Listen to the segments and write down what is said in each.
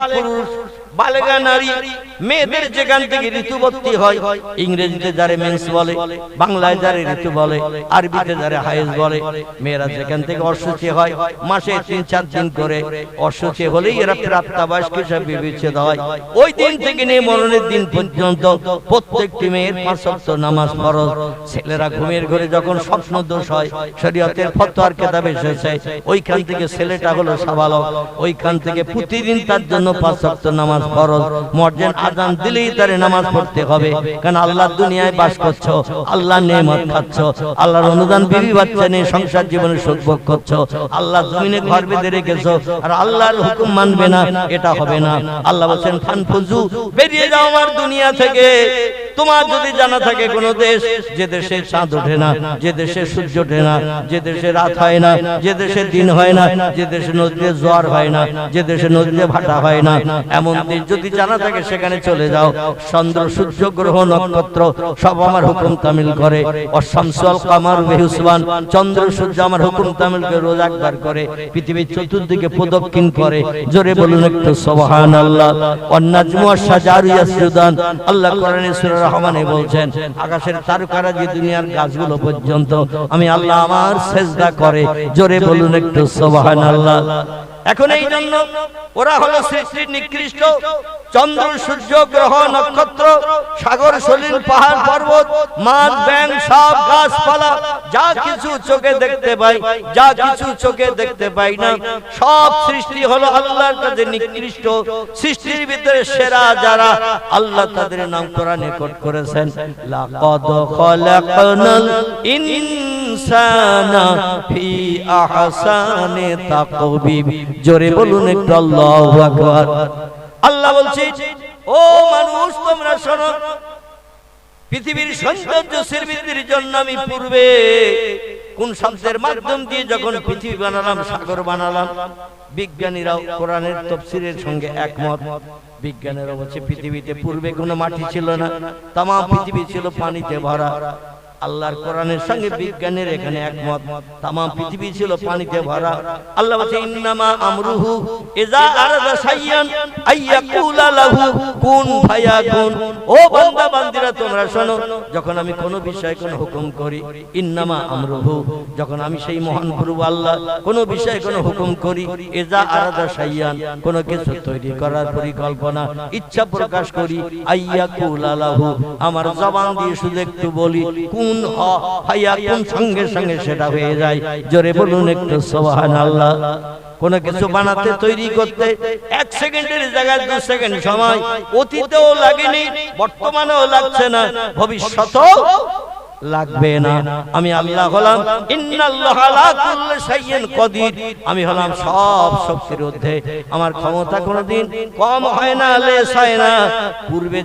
পুরুষ বালেগা নারী মেয়েদের যেখান থেকে ঋতুবতী হয়, ইংরেজিতে যারে মেন্স বলে, বাংলায় যারে ঋতু বলে, আরবিতে যারে হায়েজ বলে, মেয়েরা যেখান থেকে অসুচি হয় মাসে 3-4 দিন করে অসুচি হলেই এরা প্রাপ্তবয়স্ক হিসেবে বিবেচিত হয়। ওই দিন থেকে নিয়ে মরণের দিন পর্যন্ত প্রত্যেকটি মেয়ের 5 ওয়াক্ত নামাজ ফরজ। ছেলেরা ঘুমের ঘরে যখন স্বপ্ন দোষ হয়, শরীয়তের ফতোয়ার কিতাবে এসেছে ওইখান থেকে ছেলেটা হলো সাবালক, ওইখান থেকে প্রতিদিন তার জন্য 5 ওয়াক্ত নামাজ ফরজ। মুয়াজ্জিন আযান দিলেই তারে নামাজ পড়তে হবে, কারণ আল্লাহর দুনিয়ায় বাস করছো, আল্লাহর নেয়ামত খাচ্ছো, আল্লাহর অনুদান বিবি বাচ্চা নিয়ে সংসার জীবনে সুখ ভোগ করছো, আল্লাহ জমিনে ঘর বেঁধে রেখেছো, আর আল্লাহর হুকুম মানবে না, এটা হবে না। আল্লাহ বলেন ফানফুজু, বেরিয়ে যাও আমার দুনিয়া থেকে। তোমার যদি জানা থাকে কোন দেশ যে দেশে চাঁদ ওঠে না, যে দেশে সূর্য ওঠে না, যে দেশে রাত হয় না, যে দেশে দিন হয় না, যে দেশে নদীতে জোয়ার হয় না, যে দেশে নদীতে ভাটা হয় না, এমন দেশ যদি জানা থাকে সেখানে চলে যাও। চন্দ্র সূর্য গ্রহ নক্ষত্র সব আমার হুকুম তামিল করে। অশামসুল কামার বিহুসবান, চন্দ্র সূর্য আমার হুকুম তামিল করে রোজ একবার করে পৃথিবীর চতুর্দিকে প্রদক্ষিণ করে। জোরে বলুন একটু সুবহানাল্লাহ। ওয়ান-নাজমু ওয়াশ-শাজারু ইয়াসজুদান, আল্লাহ কোরআনে সূরা রহমানে বলছেন আকাশের তারকারা যে দুনিয়ার গাছগুলো পর্যন্ত আমি আল্লাহ আমার সিজদা করে। জোরে বলুন একটু সুবহানাল্লাহ। এখন এই জন্য ওরা হলো সৃষ্টির নিকৃষ্ট। চন্দ্র সূর্য গ্রহ নক্ষত্র সাগর সলিল পাহাড় পর্বত মাছ ব্যাঙ সাপ গাছপালা যা কিছু চোখে দেখতে পাই, যা কিছু চোখে দেখতে পাই না, সব সৃষ্টি হলো আল্লাহর কাছে নিকৃষ্ট। সৃষ্টির ভিতরে সেরা যারা আল্লাহ তাদের নাম কোরআনে কোট করেছেন, লাকাদ খালাকনাল ইনসানা ফি আহসানি তাকবীব। জোরে বলুন একটু আল্লাহু আকবার। আল্লাহ বলছে ও মানুষ তোমরা শোনো, পৃথিবীর সৌন্দর্য সৃষ্টির জন্য আমি পূর্বে কোন শব্দের মাধ্যম দিয়ে যখন পৃথিবী বানালাম, সাগর বানালাম, বিজ্ঞানীরাও কোরআনের তাফসীরের সঙ্গে একমত। বিজ্ঞানীরা বলছে পৃথিবীতে পূর্বে কোনো মাটি ছিল না, তাম পৃথিবী ছিল পানিতে ভরা। আল্লাহর কোরআনের সঙ্গে বিজ্ঞানের এখানে একমত, তাম পৃথিবী ছিল পানিতে ভরা। আল্লাহ বলছে ইন্নামা আমরুহু ইযা আরাদা শাইয়ান আইয়াকুলা লাহু কুন ফায়াকুন। ও বান্দা বান্দিরা তোমরা শোনো, যখন আমি কোন বিষয়ে কোন হুকুম করি, ইন্নামা আমরুহু, যখন আমি সেই মহান প্রভু আল্লাহ কোন বিষয়ে কোন হুকুম করি, ইযা আরাদা শাইয়ান, কোন কিছু তৈরি করার পরিকল্পনা ইচ্ছা প্রকাশ করি, আইয়াকুলা লাহু, আমার জবান দিয়ে শুধু একটু বলি কুন ফায়াকুন, সঙ্গে সঙ্গে সেটা হয়ে যায়। জোরে বলুন একটু সুবহানাল্লাহ। কোন কিছু বানাতে তৈরি করতে 1 সেকেন্ডের জায়গায় 2 সেকেন্ড সময়, অতীতেও লাগেনি, বর্তমানেও লাগছে না, ভবিষ্যতেও লাগবে না। আমি আল্লাহ হলাম ইন্নাল্লাহা আলা কুল্লি শাইইন কাদির, আমি হলাম সব শক্তির ঊর্ধ্বে, আমার ক্ষমতা কোনদিন কম হয় না, লেস হয় না। পূর্বে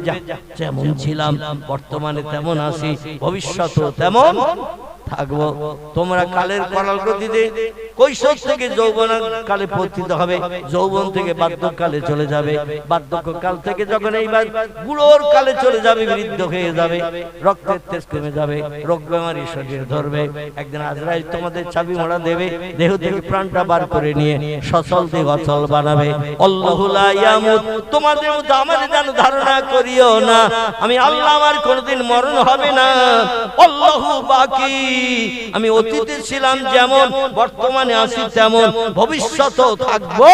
যেমন ছিলাম বর্তমানে তেমন আছি, ভবিষ্যতেও তেমন থাকবো। তোমরা কালের করাল গতিতে কৈশোর থেকে যৌবন কালে পতিত হবে, যৌবন থেকে বার্ধক্যকালে চলে যাবে, বার্ধক্যকাল থেকে যখন এইবার বুড়োর কালে চলে যাবে, বৃদ্ধ হয়ে যাবে, রক্তের তেজ কমে যাবে, রোগ বেমারি শরীর ধরবে। একদিন আজরাইল তোমাদের চাবি মোড়া দেবে, দেহ থেকে প্রাণটা বার করে নিয়ে সচল দেহ অচল বানাবে। আল্লাহু লা ইয়ামুত, তোমাদের মতো আমাদের যেন ধারণা করিও না আমি আল্লাহ আমার কোনদিন মরণ হবে না। আল্লাহু বাকি, আমি অতীতে ছিলাম যেমন, বর্তমানে আছি তেমন, ভবিষ্যতেও থাকবো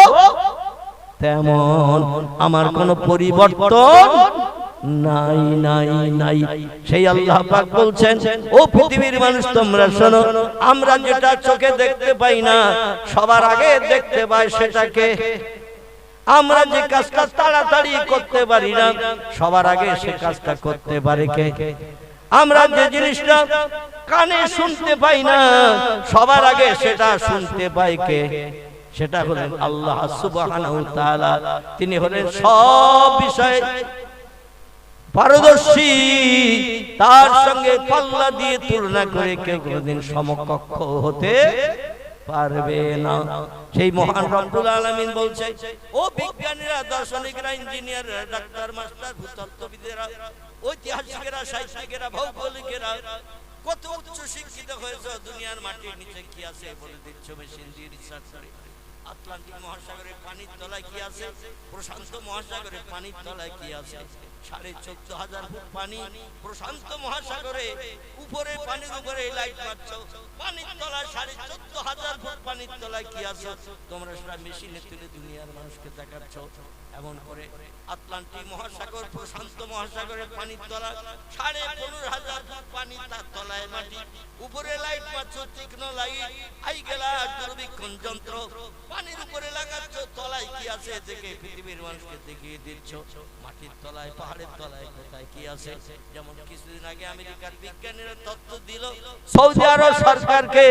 তেমন, আমার কোনো পরিবর্তন নাই নাই নাই। সেই আল্লাহ পাক বলছেন ও পৃথিবীর মানুষ তোমরা শোনো, আমরা যেটা চোখে দেখতে পাই না সবার আগে দেখতে পাই সেটাকে, আমরা যে কাজটা তাড়াতাড়ি করতে পারি না সবার আগে সে কাজটা করতে পারে কে? আমরা যে জিনিসটা কানে শুনতে পাই না সবার আগে সেটা শুনতে পায় কে? সেটা হলেন আল্লাহ সুবহানাহু ওয়া তাআলা। তিনি হলেন সব বিষয়ে পারদর্শী, তার সঙ্গে পাল্লা দিয়ে তুলনা করে কেউ কোনদিন সমকক্ষ হতে পারবে না। সেই মহান রব্বুল আলামিন বলছে ও বিজ্ঞানীরা, দার্শনিকরা, ইঞ্জিনিয়াররা, ডাক্তার, মাস্টার, ভূতত্ত্ববিদেরা, ঐতিহাসিকেরা, সাহিত্যিকেরা, ভৌগোলিকেরা, কত উচ্চ শিক্ষিত হয়েছে, দুনিয়ার মাটির নিচে কি আছে বলে দিচ্ছ মেশিন দিয়ে রিসার্চ করে। আটলান্টিক মহাসাগরের পানির তলায় কি আছে? প্রশান্ত মহাসাগরের পানির তলায় কি আছে? 14,500 ফুট পানি প্রশান্ত মহাসাগরে, উপরে পানির উপরে লাইট মারছো, পানির তলায় 14,500 ফুট পানির তলায় কি আছে? তোমরা সেটা মেশিনে তুলে দুনিয়ার মানুষকে দেখাচ্ছ। এমন করে আটলান্টিক মহাসাগর, প্রশান্ত মহাসাগরের পানির তলা 15,500 ফুট পানি, তার তলায় মাটি, উপরে লাইট মারছো, তীক্ষ্ণ লাইট, আই গেলা দূরবীক্ষণ যন্ত্র, পানির উপরে লাগাচ্ছ, তলায় কি আছে দেখে পৃথিবীর মানুষকে দেখিয়ে দিচ্ছ। মাটির তলায়, পাহাড়ের তলায় কোথায় কি আছে? যেমন কিছুদিন আগে আমেরিকার বিজ্ঞানীরা তথ্য দিল, সৌদি আরব সরকারকে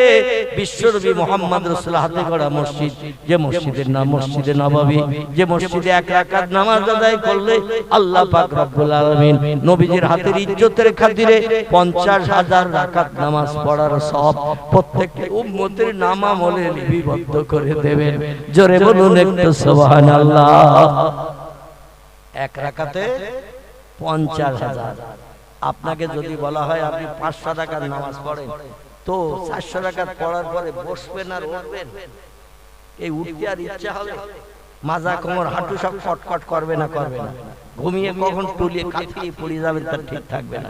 বিশ্বনবী মুহাম্মদ রাসূলুল্লাহ হাতে গড়া মসজিদ, যে মসজিদের নাম মসজিদে নববী, যে মসজিদে 1 রাকাত নামাজ আদায় করলে আল্লাহ পাক রব্বুল আলামিন নবীজির হাতের ইজ্জতের খাতিরে 50,000 রাকাত নামাজ পড়ার সওয়াব প্রত্যেকটি উম্মতের নামামলে লিপিবদ্ধ করে দেবেন। জোরে বলুন একটু সুবহানাল্লাহ। 1 রাকাতে 50,000। আপনাকে যদি বলা হয় আপনি 500 রাকাত নামাজ পড়েন, তো 400 রাকাত পড়ার পরে বসবেন আর উঠবেন? এই উঠতে আর ইচ্ছা হবে? মাজা কোমর হাঁটু সব কটকট করবে না? করবে না? ঘুমিয়ে কখন টুলিয়ে কাঁথিয়ে পড়ে যাবেন তার ঠিক থাকবে না।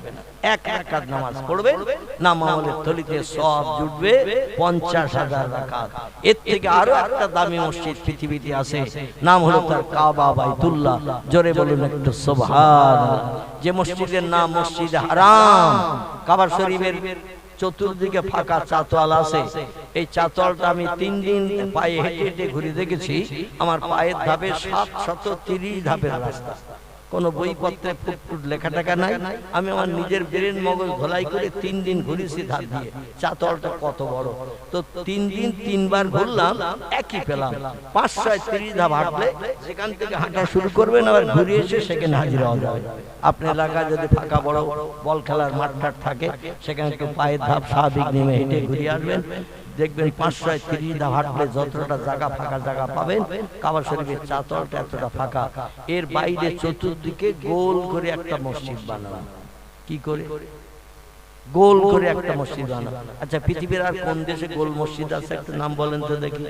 1 রাকাত নামাজ পড়বেন, নামাজের থলিতে সওয়াব জুটবে 50,000 রাকাত। এর থেকে আরো একটা দামি মসজিদ পৃথিবীতে আছে, নাম হলো তার কাবা বাইতুল্লাহ। জোরে বলুন একটু সুবহানাল্লাহ। যে মসজিদের নাম মসজিদ হারাম, কাবা শরীফের চতুর্দিকে ফাঁকা চাতওয়াল আছে। এই চাতওয়ালটা আমি 3 দিন পায়ে হেঁটে হেঁটে ঘুরে দেখেছি। আমার পায়ের ধাপে 730 ধাপের রাস্তা। কোন বইপত্রে ফুটফুট লেখা টাকা নাই। আমি আমার নিজের ব্রেন মগজ ধোলাই করে 3 দিন ঘুরেছি ধাপ দিয়ে। চাতওয়ালটা কত বড়! তো 3 দিন 3 বার ঘুরলাম, একই পেলাম। 530 ধাপ হাঁটলে সেখান থেকে হাঁটা শুরু করবেন, আবার ঘুরে এসে সেখানে হাজির হওয়া যাবে। আপনার এলাকায় যদি ফাঁকা বড় বল খেলার মাঠ টাট থাকে, সেখানে একটু পায়ের ধাপ স্বাভাবিক নেমে হেঁটে ঘুরে আসবেন, দেখবেন 530 ধাপ হাঁটলে যতটা জায়গা ফাঁকা জায়গা পাবেন, কাবা শরীফের চাতওয়ালটা এতটা ফাঁকা। এর বাইরে চতুর্দিকে গোল করে একটা মসজিদ বানানো। কি করে? গোল করে একটা মসজিদ বানানো। আচ্ছা, পৃথিবীর আর কোন দেশে গোল মসজিদ আছে? একটু নাম বলেন তো দেখি।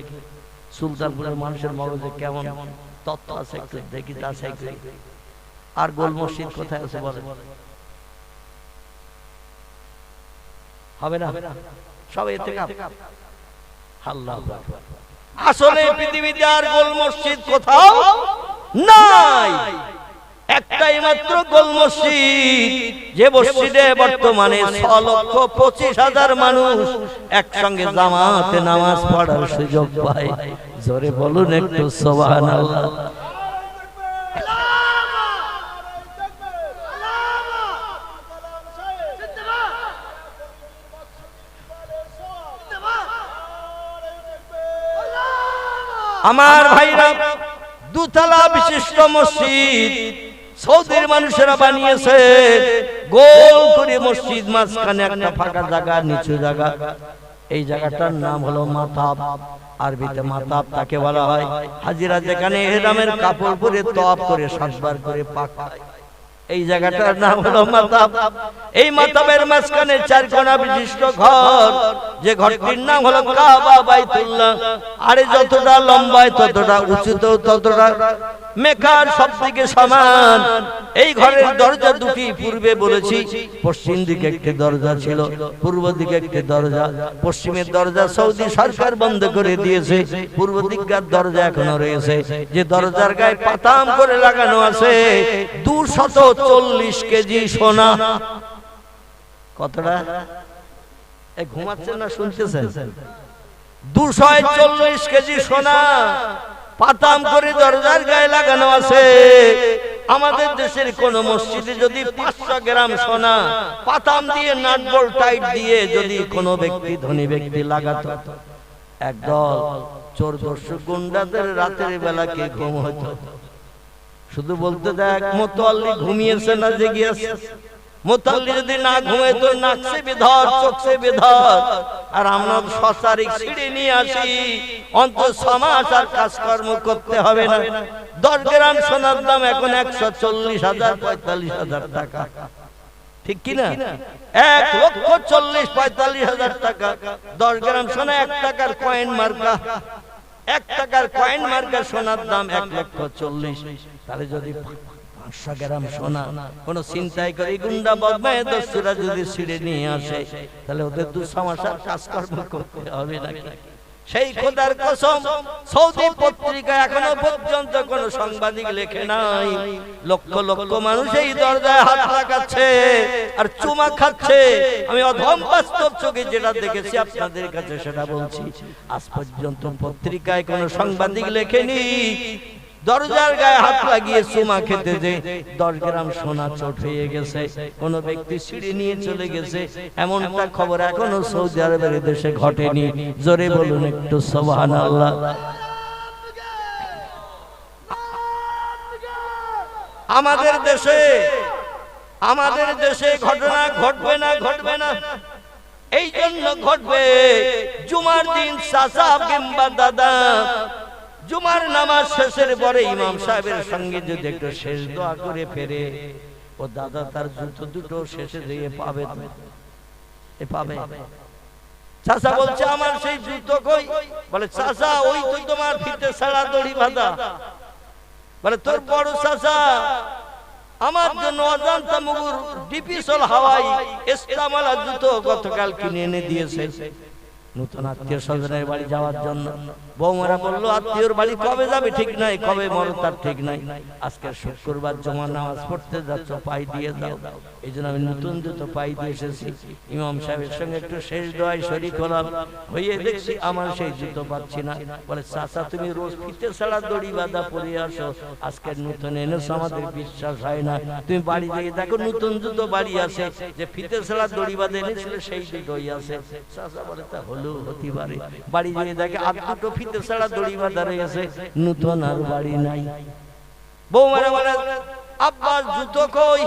সুলতানপুরের মানুষের মগজে কেমন তত্ত্ব আছে একটু দেখি, তা আছে। আর গোল মসজিদ কোথায় আছে বলেন? হবে না? সব এতে আল্লাহু আকবার। আসলে পৃথিবীতে আর গোল মসজিদ কোথাও নাই, একটাই মাত্র গোল মসজিদ, যে মসজিদে বর্তমানে 6,25,000 মানুষ একসঙ্গে জামাতে নামাজ পড়ার সুযোগ পায়। জোরে বলুন একটু সুবহানাল্লাহ। আমার ভাইরা, দুতলা বিশিষ্ট মসজিদ সৌদির মানুষেরা বানিয়েছে। গোল করে মসজিদ, মাঝখানে একটা ফাঁকা জায়গা, নিচু জায়গা। এই জায়গাটার নাম হলো মাতাব। আরবিতে মাতাব তাকে বলা হয়। হাজিরা যেখানে ইহরামের কাপড় পরে তওয়াফ করে 7 বার করে পাক খায়, এই জায়গাটার নাম হলো মাতাব। এই মাতাবের মাঝখানে 4 কোণা বিশিষ্ট ঘর, যে ঘরটির নাম হলো কাবা বাইতুল্লাহ। আরে যতটা লম্বায় ততটা উঁচুতেও ততটা, মেকার সব দিকে সমান। এই ঘরের দরজা দুটি, পূর্বে বলেছি পশ্চিম দিকে একটি দরজা ছিল, পূর্ব দিকে একটি দরজা। পশ্চিমের দরজা সৌদি সরকার বন্ধ করে দিয়েছে, পূর্ব দিককার দরজা এখনো রয়েছে। যে দরজার গায়ে পাতাম করে লাগানো আছে 240 কেজি সোনা। কতটা? ঘুমাচ্ছেন না শুনতেছেন? 240 কেজি সোনা পাতাম করে দরজার গায়ে লাগানো আছে। আমাদের দেশের কোন মসজিদে যদি 500 গ্রাম সোনা পাতাম দিয়ে নাট বল্ট টাইট দিয়ে যদি কোনো ব্যক্তি, ধনী ব্যক্তি লাগাতো, একদল চোর দর্শক গুন্ডাদের রাতের বেলা কে ঘুম হতো? শুধু বলতে দেখ মোতাল্লি ঘুমিয়েছে না জেগে আছে। মোতাল্লি যদি না ঘুমে তো নাকছে বেধর, চোখে বেধর। আর আমরা সচারিক ছিঁড়ে নিয়ে আসি, অন্তত 6 মাস আর কাজকর্ম করতে হবে না। 10 গ্রাম সোনার দাম এখন 140,000 45,000 টাকা, ঠিক কিনা? 1,40,45,000 টাকা। 10 গ্রাম সোনা 1 টাকার কয়েন মার্কা। 1 টাকার কয়েন মার্কা সোনার দাম 1,40,000। তাহলে যদি 500 গ্রাম সোনা কোন চিন্তাই করে গুন্ডা বদমায়ে দস্যুরা যদি ছিঁড়ে নিয়ে আসে, তাহলে ওদের দুঃসমস্যার কাজকর্ম করতে হবে নাকি? সেই খোদার কসম, সৌদি পত্রিকা এখনো পর্যন্ত কোন সাংবাদিক লেখে নাই লক্ষ লক্ষ মানুষ এই দরজায় হাত লাগাচ্ছে আর চুমা খাচ্ছে। আমি অধম বাস্তব চোখে যেটা দেখেছি আপনাদের কাছে সেটা বলছি। আজ পর্যন্ত পত্রিকায় কোন সাংবাদিক লেখেনি দরজার গায়ে হাত লাগিয়ে চুমা খেতে যে 10 গ্রাম সোনা চোট হয়ে গেছে, কোন ব্যক্তি ছিঁড়ে নিয়ে চলে গেছে, এমনটা খবর এখনো সৌদি আরবের দেশে ঘটেনি। জোরে বলুন একটু সুবহানাল্লাহ। আমাদের দেশে ঘটনা ঘটবে না এই জন্য ঘটবে। জুমার দিন চাচা কিংবা দাদা জুমার নামাজ শেষের পরে ইমাম সাহেবের সঙ্গে যদি একটু শেষ দোয়া করে ফেরে, ও দাদা তার জুতো দুটো শেষে দিয়ে পাবে। চাচা বলছে আমার সেই জুতো কই? বলে চাচা ওই তো তোমার ফিতে ছাড়া দড়ি বাঁধা। বলে তোর বড় চাচা আমার জন্য অজান্তা মুগুর ডিপিসল হাওয়াই ইস্তামালা জুতো গতকাল কিনে এনে দিয়েছে নতুন আত্মীয় স্বজনের বাড়ি যাওয়ার জন্য। বৌমারা বললো আত্মীয়র বাড়ি কবে যাবে ঠিক নাই, কবে মরো তার ঠিক নাই। আজকে শুক্রবার জমা নামাজ পড়তে যাচ্ছ, পাই দিয়ে দাও। এই জন্য আমি নতুন জুতো পাই দিয়ে এসেছি। ইমাম সাহেবের সঙ্গে একটু শেষ দোয়ায় শরীক হলাম, হয়ে দেখছি আমার সেই জুতো পাচ্ছি না। বলে চাচা তুমি রোজ ফিতে ছাড়া দড়ি বাঁধা পরে আসো, আজকে নতুন এনেছো, আমাদের বিশ্বাস হয় না। তুমি বাড়ি গিয়ে দেখো নতুন জুতো বাড়ি আছে, যে ফিতে ছাড়া দড়ি বাঁধা এনেছিল সেই জুতোই আছে। চাচা বলে তা হলো হতে পারে। বাড়ি গিয়ে দেখে আর দুটো ফিতে ছাড়া দড়ি বাঁধা রয়েছে, নতুন আর বাড়ি নাই। বৌমারা বলে আব্বা জুতো কই?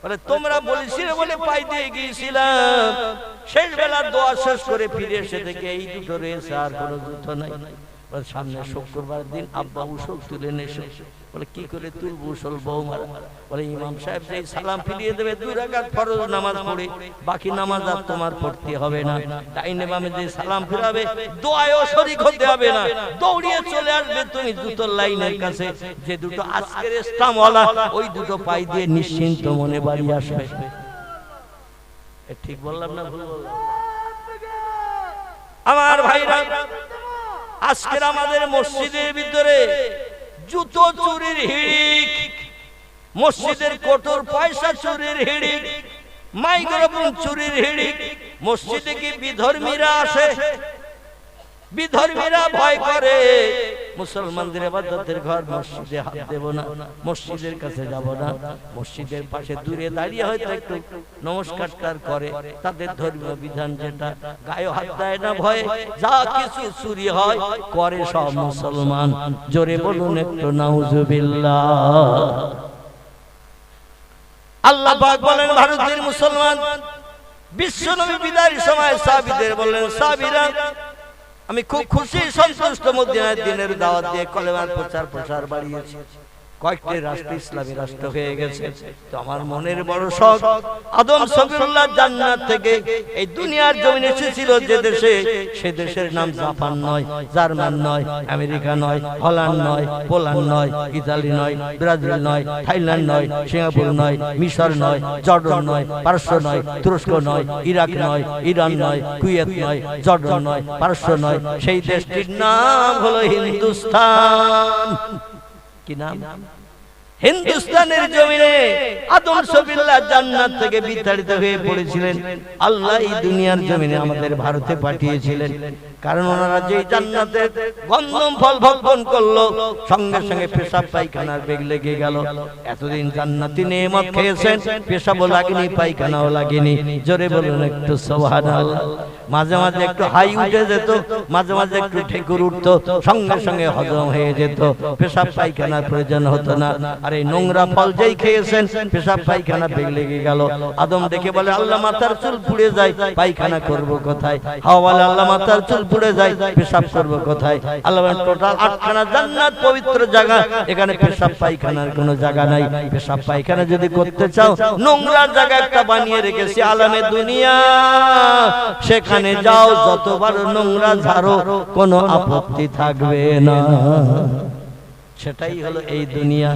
বলে তোমরা বলেছিলে বলে পাই দিয়ে গিয়েছিলাম, শেষ বেলা দোয়া শেষ করে ফিরে এসে দেখে এই দুটো রয়েছে, আর কোনো জুতো নাই। সামনে শুক্রবার দিন আব্বা উসল তুলে নেছে। বলে কি করে তুলবো উসল? বৌমারা বলে ইমাম সাহেব যেই সালাম ফিরিয়ে দেবে 2 রাকাত ফরজ নামাজ পড়ে, বাকি নামাজ আর তোমার পড়তে হবে না। ডাইনে বামে যে সালাম ফিরাবে দোয়ায়ও শরীক হতে হবে না, দৌড়িয়ে চলে আসবে তুমি জুতোর লাইনের কাছে, যে দুটো আজকের ইসলামওয়ালা ওই দুটো পাই দিয়ে নিশ্চিন্ত মনে বাড়ি আসবে। ঠিক বললাম না ভুল বললাম? আমার ভাইরা, আজকের আমাদের মসজিদের ভিতরে জুতো চুরির হিড়িক, মসজিদের কোটর পয়সা চুরির হিড়িক, মাইক্রোফোন চুরির হিড়িক। মসজিদে কি বিধর্মীরা আসে? বিধর্মীরা ভয় করে মুসলমানদের ইবাদতের ঘর, মসজিদে হাত দেব না, মসজিদের কাছে যাব না। মসজিদের পাশে দূরে দাঁড়িয়ে হয়তো একটু নমস্কার করে, তাদের ধর্মীয় বিধান যেটা, গায়ে হাত দেয় না ভয়ে। যা কিছু চুরি হয় করে সব মুসলমান। জোরে বলুন একটু নাউজুবিল্লাহ। আল্লাহ পাক বলেন ভারতের মুসলমান, বিশ্বনবী বিদায়ের সময় সাহাবীদের বললেন সাহাবীরা আমি খুব খুশি সন্তুষ্ট মদিনার দিনের দাওয়াত দিয়ে কলেমার প্রচার বাড়িয়েছি। কয়েকটি রাষ্ট্র ইসলামী রাষ্ট্র হয়ে গেছে। তো আমার মনের বড় শখ, আদম সফিউল্লাহ জান্নাত থেকে এই দুনিয়ার জমিনে এসেছিল যে দেশে, সে দেশের নাম জাপান নয়, জার্মান নয়, আমেরিকা নয়, হল্যান্ড নয়, পোল্যান্ড নয়, ইতালি নয়, ব্রাজিল নয়, থাইল্যান্ড নয়, সিঙ্গাপুর নয়, মিশর নয়, জর্ডন নয়, পারস্য নয়, তুরস্ক নয়, ইরাক নয়, ইরান নয়, কুয়েত নয়, জর্ডন নয়, পারস্য নয়, সেই দেশটির নাম হলো হিন্দুস্তান। কি নাম? হিন্দুস্তানের জমিনে আদম সফিউল্লাহ জান্নাত থেকে বিতাড়িত হয়ে পড়েছিলেন। আল্লাহ এই দুনিয়ার জমিনে আমাদের ভারতে পাঠিয়েছিলেন, কারণ ওনারা যে জান্নাতের গন্ধম ফল ভক্ষণ করলো, সঙ্গে সঙ্গে পেশাব পায়খানার বেগ লেগে গেল। এতদিন জান্নাতি নেয়ামত খেয়েছেন, পেশাবও লাগেনি, পায়খানাও লাগেনি। জোরে বলুন একটু সুবহানাল্লাহ। মাঝে মাঝে একটু হাই উঠে যেত, মাঝে মাঝে একটু ঠেকুর উঠতো, সঙ্গে সঙ্গে হজম হয়ে যেত, পেশাব পায়খানার প্রয়োজন হতো না। আর এই নোংরা ফল যেই খেয়েছেন, পেশাব পায়খানা বেগ লেগে গেল। আদম দেখে বলে আল্লাহ মাথার চুল পুড়ে যায়, পায়খানা করব কোথায়? হাওয়া বলে আল্লাহ মাথার চুল পুড়ে যায়, পেশাব করবো কোথায়? আল্লাহ বলেন টোটাল 8খানা জান্নাত পবিত্র জায়গা, এখানে পেশাব পায়খানার কোনো জায়গা নাই। পেশাব পায়খানা যদি করতে চাও, নোংরা জায়গা একটা বানিয়ে রেখেছি আলামে দুনিয়া, সেখানে যাও, যতবার নোংরা ঝাড়ো কোনো আপত্তি থাকবে না। সেটাই হলো এই দুনিয়া,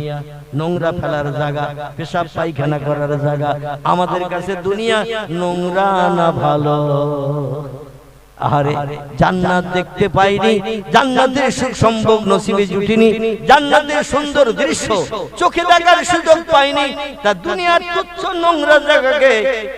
নোংরা ফেলার জায়গা, পেশাব পায়খানা করার জায়গা। আমাদের কাছে দুনিয়া নোংরা না ভালো? আরে জান্নাত দেখতে পাইনি, জান্নাতের সুখ সম্ভোগ নসিবে জুটিনি, জান্নাতের সুন্দর দৃশ্য চোখে দেখার সুযোগ পাইনি, তা দুনিয়ার তুচ্ছ নোংরা জায়গাকে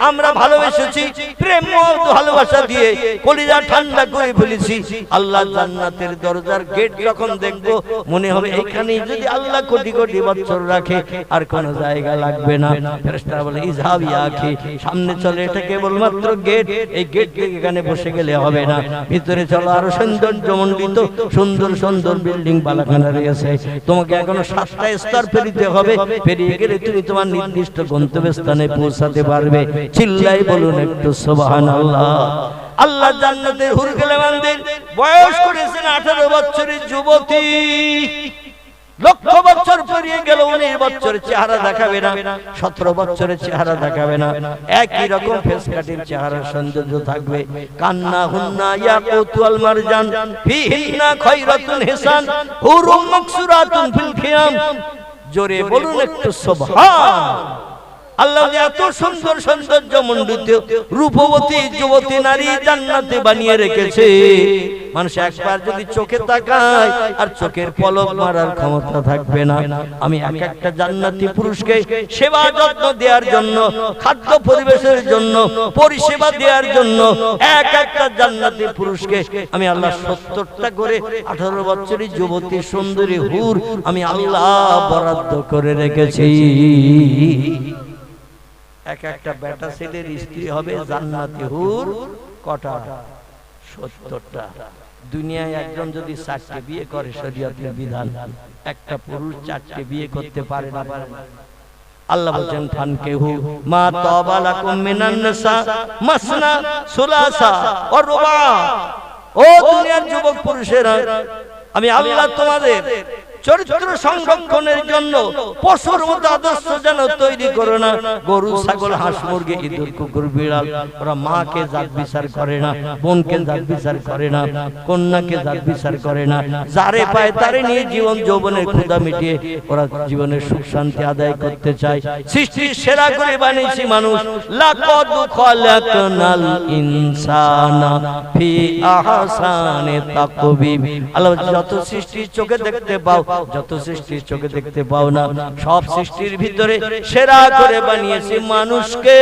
আমরা ভালোবেসেছি, প্রেম ও ভালোবাসা দিয়ে কলিজা ঠান্ডা করে ফেলেছি। আল্লাহ জান্নাতের দরজার গেট যখন দেখবো মনে হবে এখানেই যদি আল্লাহ কোটি কোটি বছর রাখে আর কোনো জায়গা লাগবে না। ফেরেশতারা বলে ইযহাব ইয়া আখি, সামনে চলে, এটা কেবলমাত্র গেট, এই গেট থেকে এখানে বসে গেলে হবে না, ভিতরে চলো, আরো সৌন্দর্যমণ্ডিত সুন্দর সুন্দর বিল্ডিং বালাখানা রয়েছে, তোমাকে এখনো 7টা স্তর পেরিতে হবে, পেরিয়ে গেলে তুমি তোমার নির্দিষ্ট গন্তব্যস্থানে পৌঁছাতে পারবে। চিল্লাই বলুন একটু সুবহানাল্লাহ। আল্লাহ জান্নাতের হুরগেলেমানদের বয়স করেছেন 18 বছরের যুবতী, লক্ষ বছর পেরিয়ে গেল 19 বছরের চেহারা দেখাবে না, 17 বছরের চেহারা দেখাবে না, একই রকম ফেস কাটিং চেহারার সৌন্দর্য থাকবে। কান্না হুন্না ইয়াকুত ওয়াল মারজান ফিহিন্না খায়রাতুন হিসান হুরুম মাকসুরাতুন ফিল খিয়াম। জোরে বলুন একটু সুবহান। আল্লাহ এত সুন্দর সৌন্দর্য মণ্ডিত রূপবতী যুবতী নারী জান্নাতে বানিয়ে রেখেছে, মানুষ একবার যদি চোখে তাকায় আর চোখের পলক মারার ক্ষমতা থাকবে না। আমি এক একটা জান্নাতি পুরুষকে সেবা যত্ন দেওয়ার জন্য, খাদ্য পরিবেশের জন্য, পরিষেবা দেওয়ার জন্য এক একটা জান্নাতি পুরুষকে আমি আল্লাহ 70টা করে 18 বছরের যুবতী সুন্দরী হুর আমি আল্লাহ বরাদ্দ করে রেখেছি। এক একটা বেটা ছেলের স্ত্রী হবে জান্নাতি হুর কটা? 70টা। দুনিয়ায় একজন যদি 4টে বিয়ে করে শরীয়তের বিধান, একটা পুরুষ 4টে বিয়ে করতে পারে না? আল্লাহ বলেন ফানকিহু মা তাবা লাকুম মিনান নিসা মাসনা সুলাসা ওয়া রুবা। ও দুনিয়ার যুবক পুরুষেরা, আমি আল্লাহ তোমাদের চরিত্র সংরক্ষণের জন্য পশুর মতো আদর্শ যেন তৈরি করো না। গরু, ছাগল, হাঁস, মুরগি, ইঁদুর, কুকুর, বিড়াল, ওরা মাকে জাত বিচার করে না, বোনকে জাত বিচার করে না, কন্যাকে জাত বিচার করে না, যারে পায় তারে নিয়ে জীবন যৌবনের ক্ষুধা মিটিয়ে ওরা জীবনের সুখ শান্তি আদায় করতে চায়। সৃষ্টির সেরা করে বানিয়েছি মানুষ। লাকাদ খালাকনাল ইনসানা ফি আহসানি তাকওয়িম। আল্লাহ যত সৃষ্টি চোখে দেখতে পাও, যত সৃষ্টির চোখে দেখতে পাও না, সব সৃষ্টির ভিতরে সেরা করে বানিয়েছি মানুষকে।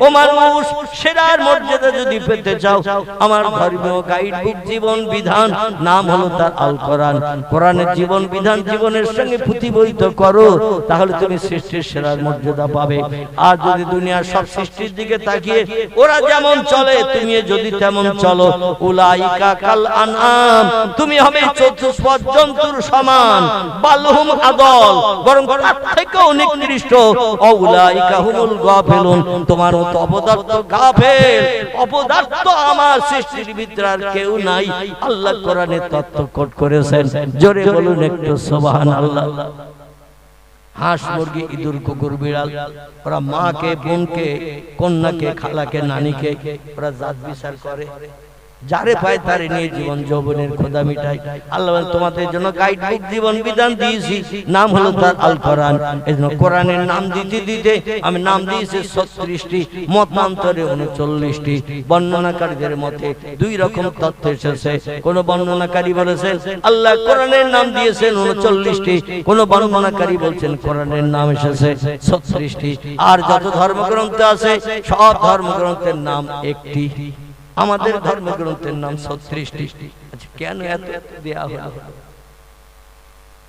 ও মানুষ, সেরার মর্যাদা যদি পেতে চাও, আমার ধর্মীয় গাইড বুক জীবন বিধান, নাম হলো তার আল কোরআন। কোরআনের জীবন বিধান জীবনের সঙ্গে পুঁথিবহিত করো, তাহলে তুমি সৃষ্টির সেরার মর্যাদা পাবে। আর যদি দুনিয়ার সব সৃষ্টির দিকে তাকিয়ে ওরা যেমন চলে তুমি যদি তেমন চলো, উলাইকা কাল আনআম, তুমি হবে চতুষ্পদ জন্তুর সমান। বালহুম আদল, বরং তার থেকেও নিকৃষ্ট। উলাইকা হুমুল গাফিলুন, তোমার মতো অপদার্থ গাফেল অপদার্থ আমার সৃষ্টির ভিতরে আর কেউ নাই। আল্লাহ কোরআনে তত্ত্ব কোট করেছেন। জোরে বলুন একটু সুবহানাল্লাহ। হাঁস, মুরগি, ইঁদুর, কুকুর, বিড়াল, ওরা মাকে, বোনকে, কন্যাকে, খালাকে, নানিকে ওরা জাত বিচার করে, যারে পায় তারে নিয়ে জীবন যৌবনের ক্ষুধা মিটায়। আল্লাহ তোমাদের জন্য গাইড বুক জীবন বিধান দিয়েছি, নাম হলো তার আল কোরআন। এজন্য কোরআনের নাম দিতে দিতে আমি নাম দিয়েছি 36টি, মতান্তরে 39টি। বর্ণনাকারীদের মতে 2 রকম তথ্য এসেছে। কোন বর্ণনাকারী বলেছেন আল্লাহ কোরআনের নাম দিয়েছেন 39টি, কোন বর্ণনাকারী বলছেন কোরআনের নাম এসেছে 36টি। আর যত ধর্মগ্রন্থ আছে সব ধর্মগ্রন্থের নাম একটি, আমাদের ধর্মগ্রন্থের নাম 36টি। আচ্ছা, কেন এত দেয়া হলো?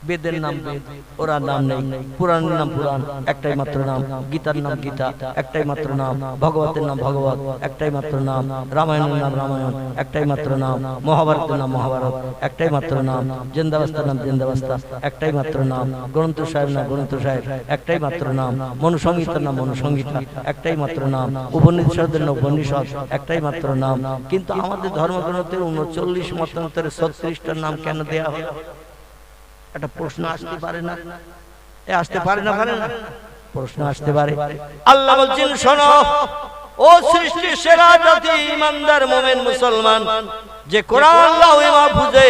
বেদের নাম বেদ, ওরা নাম নেই। পুরাণের নাম পুরাণ, একটাই মাত্র নাম। গীতার নাম গীতা, একটাই মাত্র নাম। ভগবতের নাম ভগবত, একটাই মাত্র নাম। রামায়ণের নাম রামায়ণ, একটাই মাত্র নাম। মহাভারতের নাম মহাভারত, একটাই মাত্র নাম। জিন্দাবাস্তার নাম জিন্দাবাস্তা, একটাই মাত্র নাম। গ্রন্থ সাহেব নাম গ্রন্থ সাহেব, একটাই মাত্র নাম। মনুসংহিতার নাম মনুসংহিতা, একটাই মাত্র নাম। উপনিষদের নাম উপনিষদ, একটাই মাত্র নাম। কিন্তু আমাদের ধর্মগ্রন্থের 39 মতান্তরে 36টার নাম কেন দেয়া হয়? একটা প্রশ্ন আসতে পারে না? আসতে পারে না? পারে না? প্রশ্ন আসতে পারে। আল্লাহ বলছেন, শোনো ও সৃষ্টির সেরা জাতি, ইমানদার মুমিন মুসলমান, যে কোরআন লাউহে মাহফুজে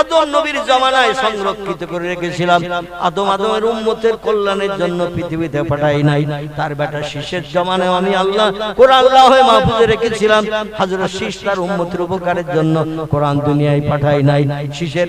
আদম নবীর জামানায় সংরক্ষিত করে রেখেছিলাম। আদমের উম্মতের কল্যাণের জন্য পৃথিবীতে পাঠাই নাই। তার বেটা শীষের জামানায় আমি আল্লাহ কোরআন লাউহে মাহফুজে রেখেছিলাম। হযরত শীষ তার উম্মতের উপকারের জন্য কোরআন দুনিয়ায় পাঠাই নাই। শীষের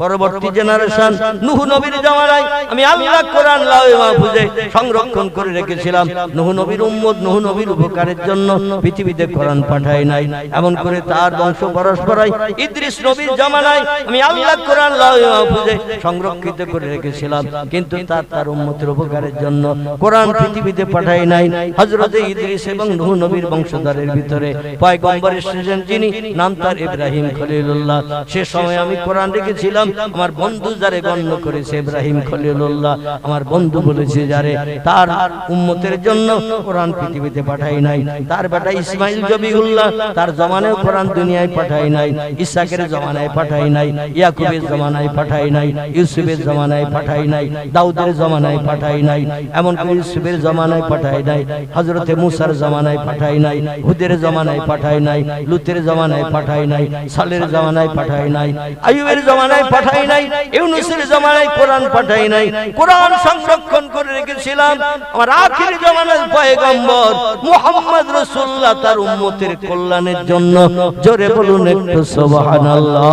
পরবর্তী জেনারেশন নূহ নবীর জামানায় আমি আল্লাহ কোরআন লাউহে মাহফুজে সংরক্ষণ করে রেখেছিলাম। নূহ নবীর উম্মত নূহ নবীর উপকারের জন্য পৃথিবীতে কোরআন পাঠাই নাই। এমন করে তার বংশ পরস্পর ইদ্রিস নবীর জামানায় আমি আল্লাহ কোরআন লাউহে মাহফুজে সংরক্ষিত করে রেখেছিলাম। কিন্তু তার উম্মতের উপকারের জন্য কোরআন পৃথিবীতে পাঠাই নাই। হযরত ইদ্রিস এবং নূহ নবীর বংশধরের ভিতরে পয়গম্বর এসেছেন যিনি, নাম তার ইব্রাহিম খলিলুল্লাহ। সে সময় আমি কোরআন রেখেছিলাম। আমার বন্ধু যারে গণ্য করেছে ইব্রাহিম খলিলুল্লাহ, আমার বন্ধু বলেছে যারে, তার উম্মতের জন্য কোরআন পৃথিবীতে পাঠাই নাই। তার বেটা ইসমাইল জবিহুল্লাহ, তার জামানায় কোরআন দুনিয়ায় পাঠাই নাই। ইসহাকের জামানায় পাঠাই নাই, ইয়াকুবের জামানায় পাঠাই নাই, ইউসুফের জামানায় পাঠাই নাই, দাউদের জামানায় পাঠাই নাই, এমন কি ইউসুফের জামানায় পাঠাই নাই, হযরতে মুসার জামানায় পাঠাই নাই, হুদের জামানায় পাঠাই নাই, লুতের জামানায় পাঠাই নাই, সালের জামানায় পাঠাই নাই, আইয়ুবের জামানায় পাঠাই নাই, ইউনূসের জামানায় কোরআন পাঠাই নাই। কোরআন সংরক্ষণ করে রেখেছিলাম আমার আখির জামানার পয়গম্বর মুহাম্মদ রাসূলুল্লাহ তার উম্মতের কল্যাণের জন্য। জোরে বলুন একটু সুবহানাল্লাহ,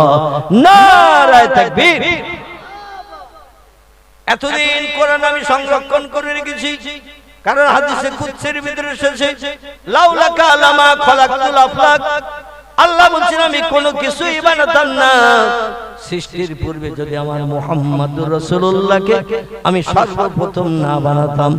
নারায়ে তাকবীর। এতদিন কোরআন আমি সংরক্ষণ করে রেখেছি, কারণ হাদিসে কুদসির ভিতরে এসেছে, লাউলাকা লামা খালাকতুল আফলাক। আল্লাহ বলছেন আমি কোনো কিছুই বানাতাম না সৃষ্টির পূর্বে যদি আমার মুহাম্মদুর রাসূলুল্লাহকে আমি সর্বপ্রথম না বানাতাম।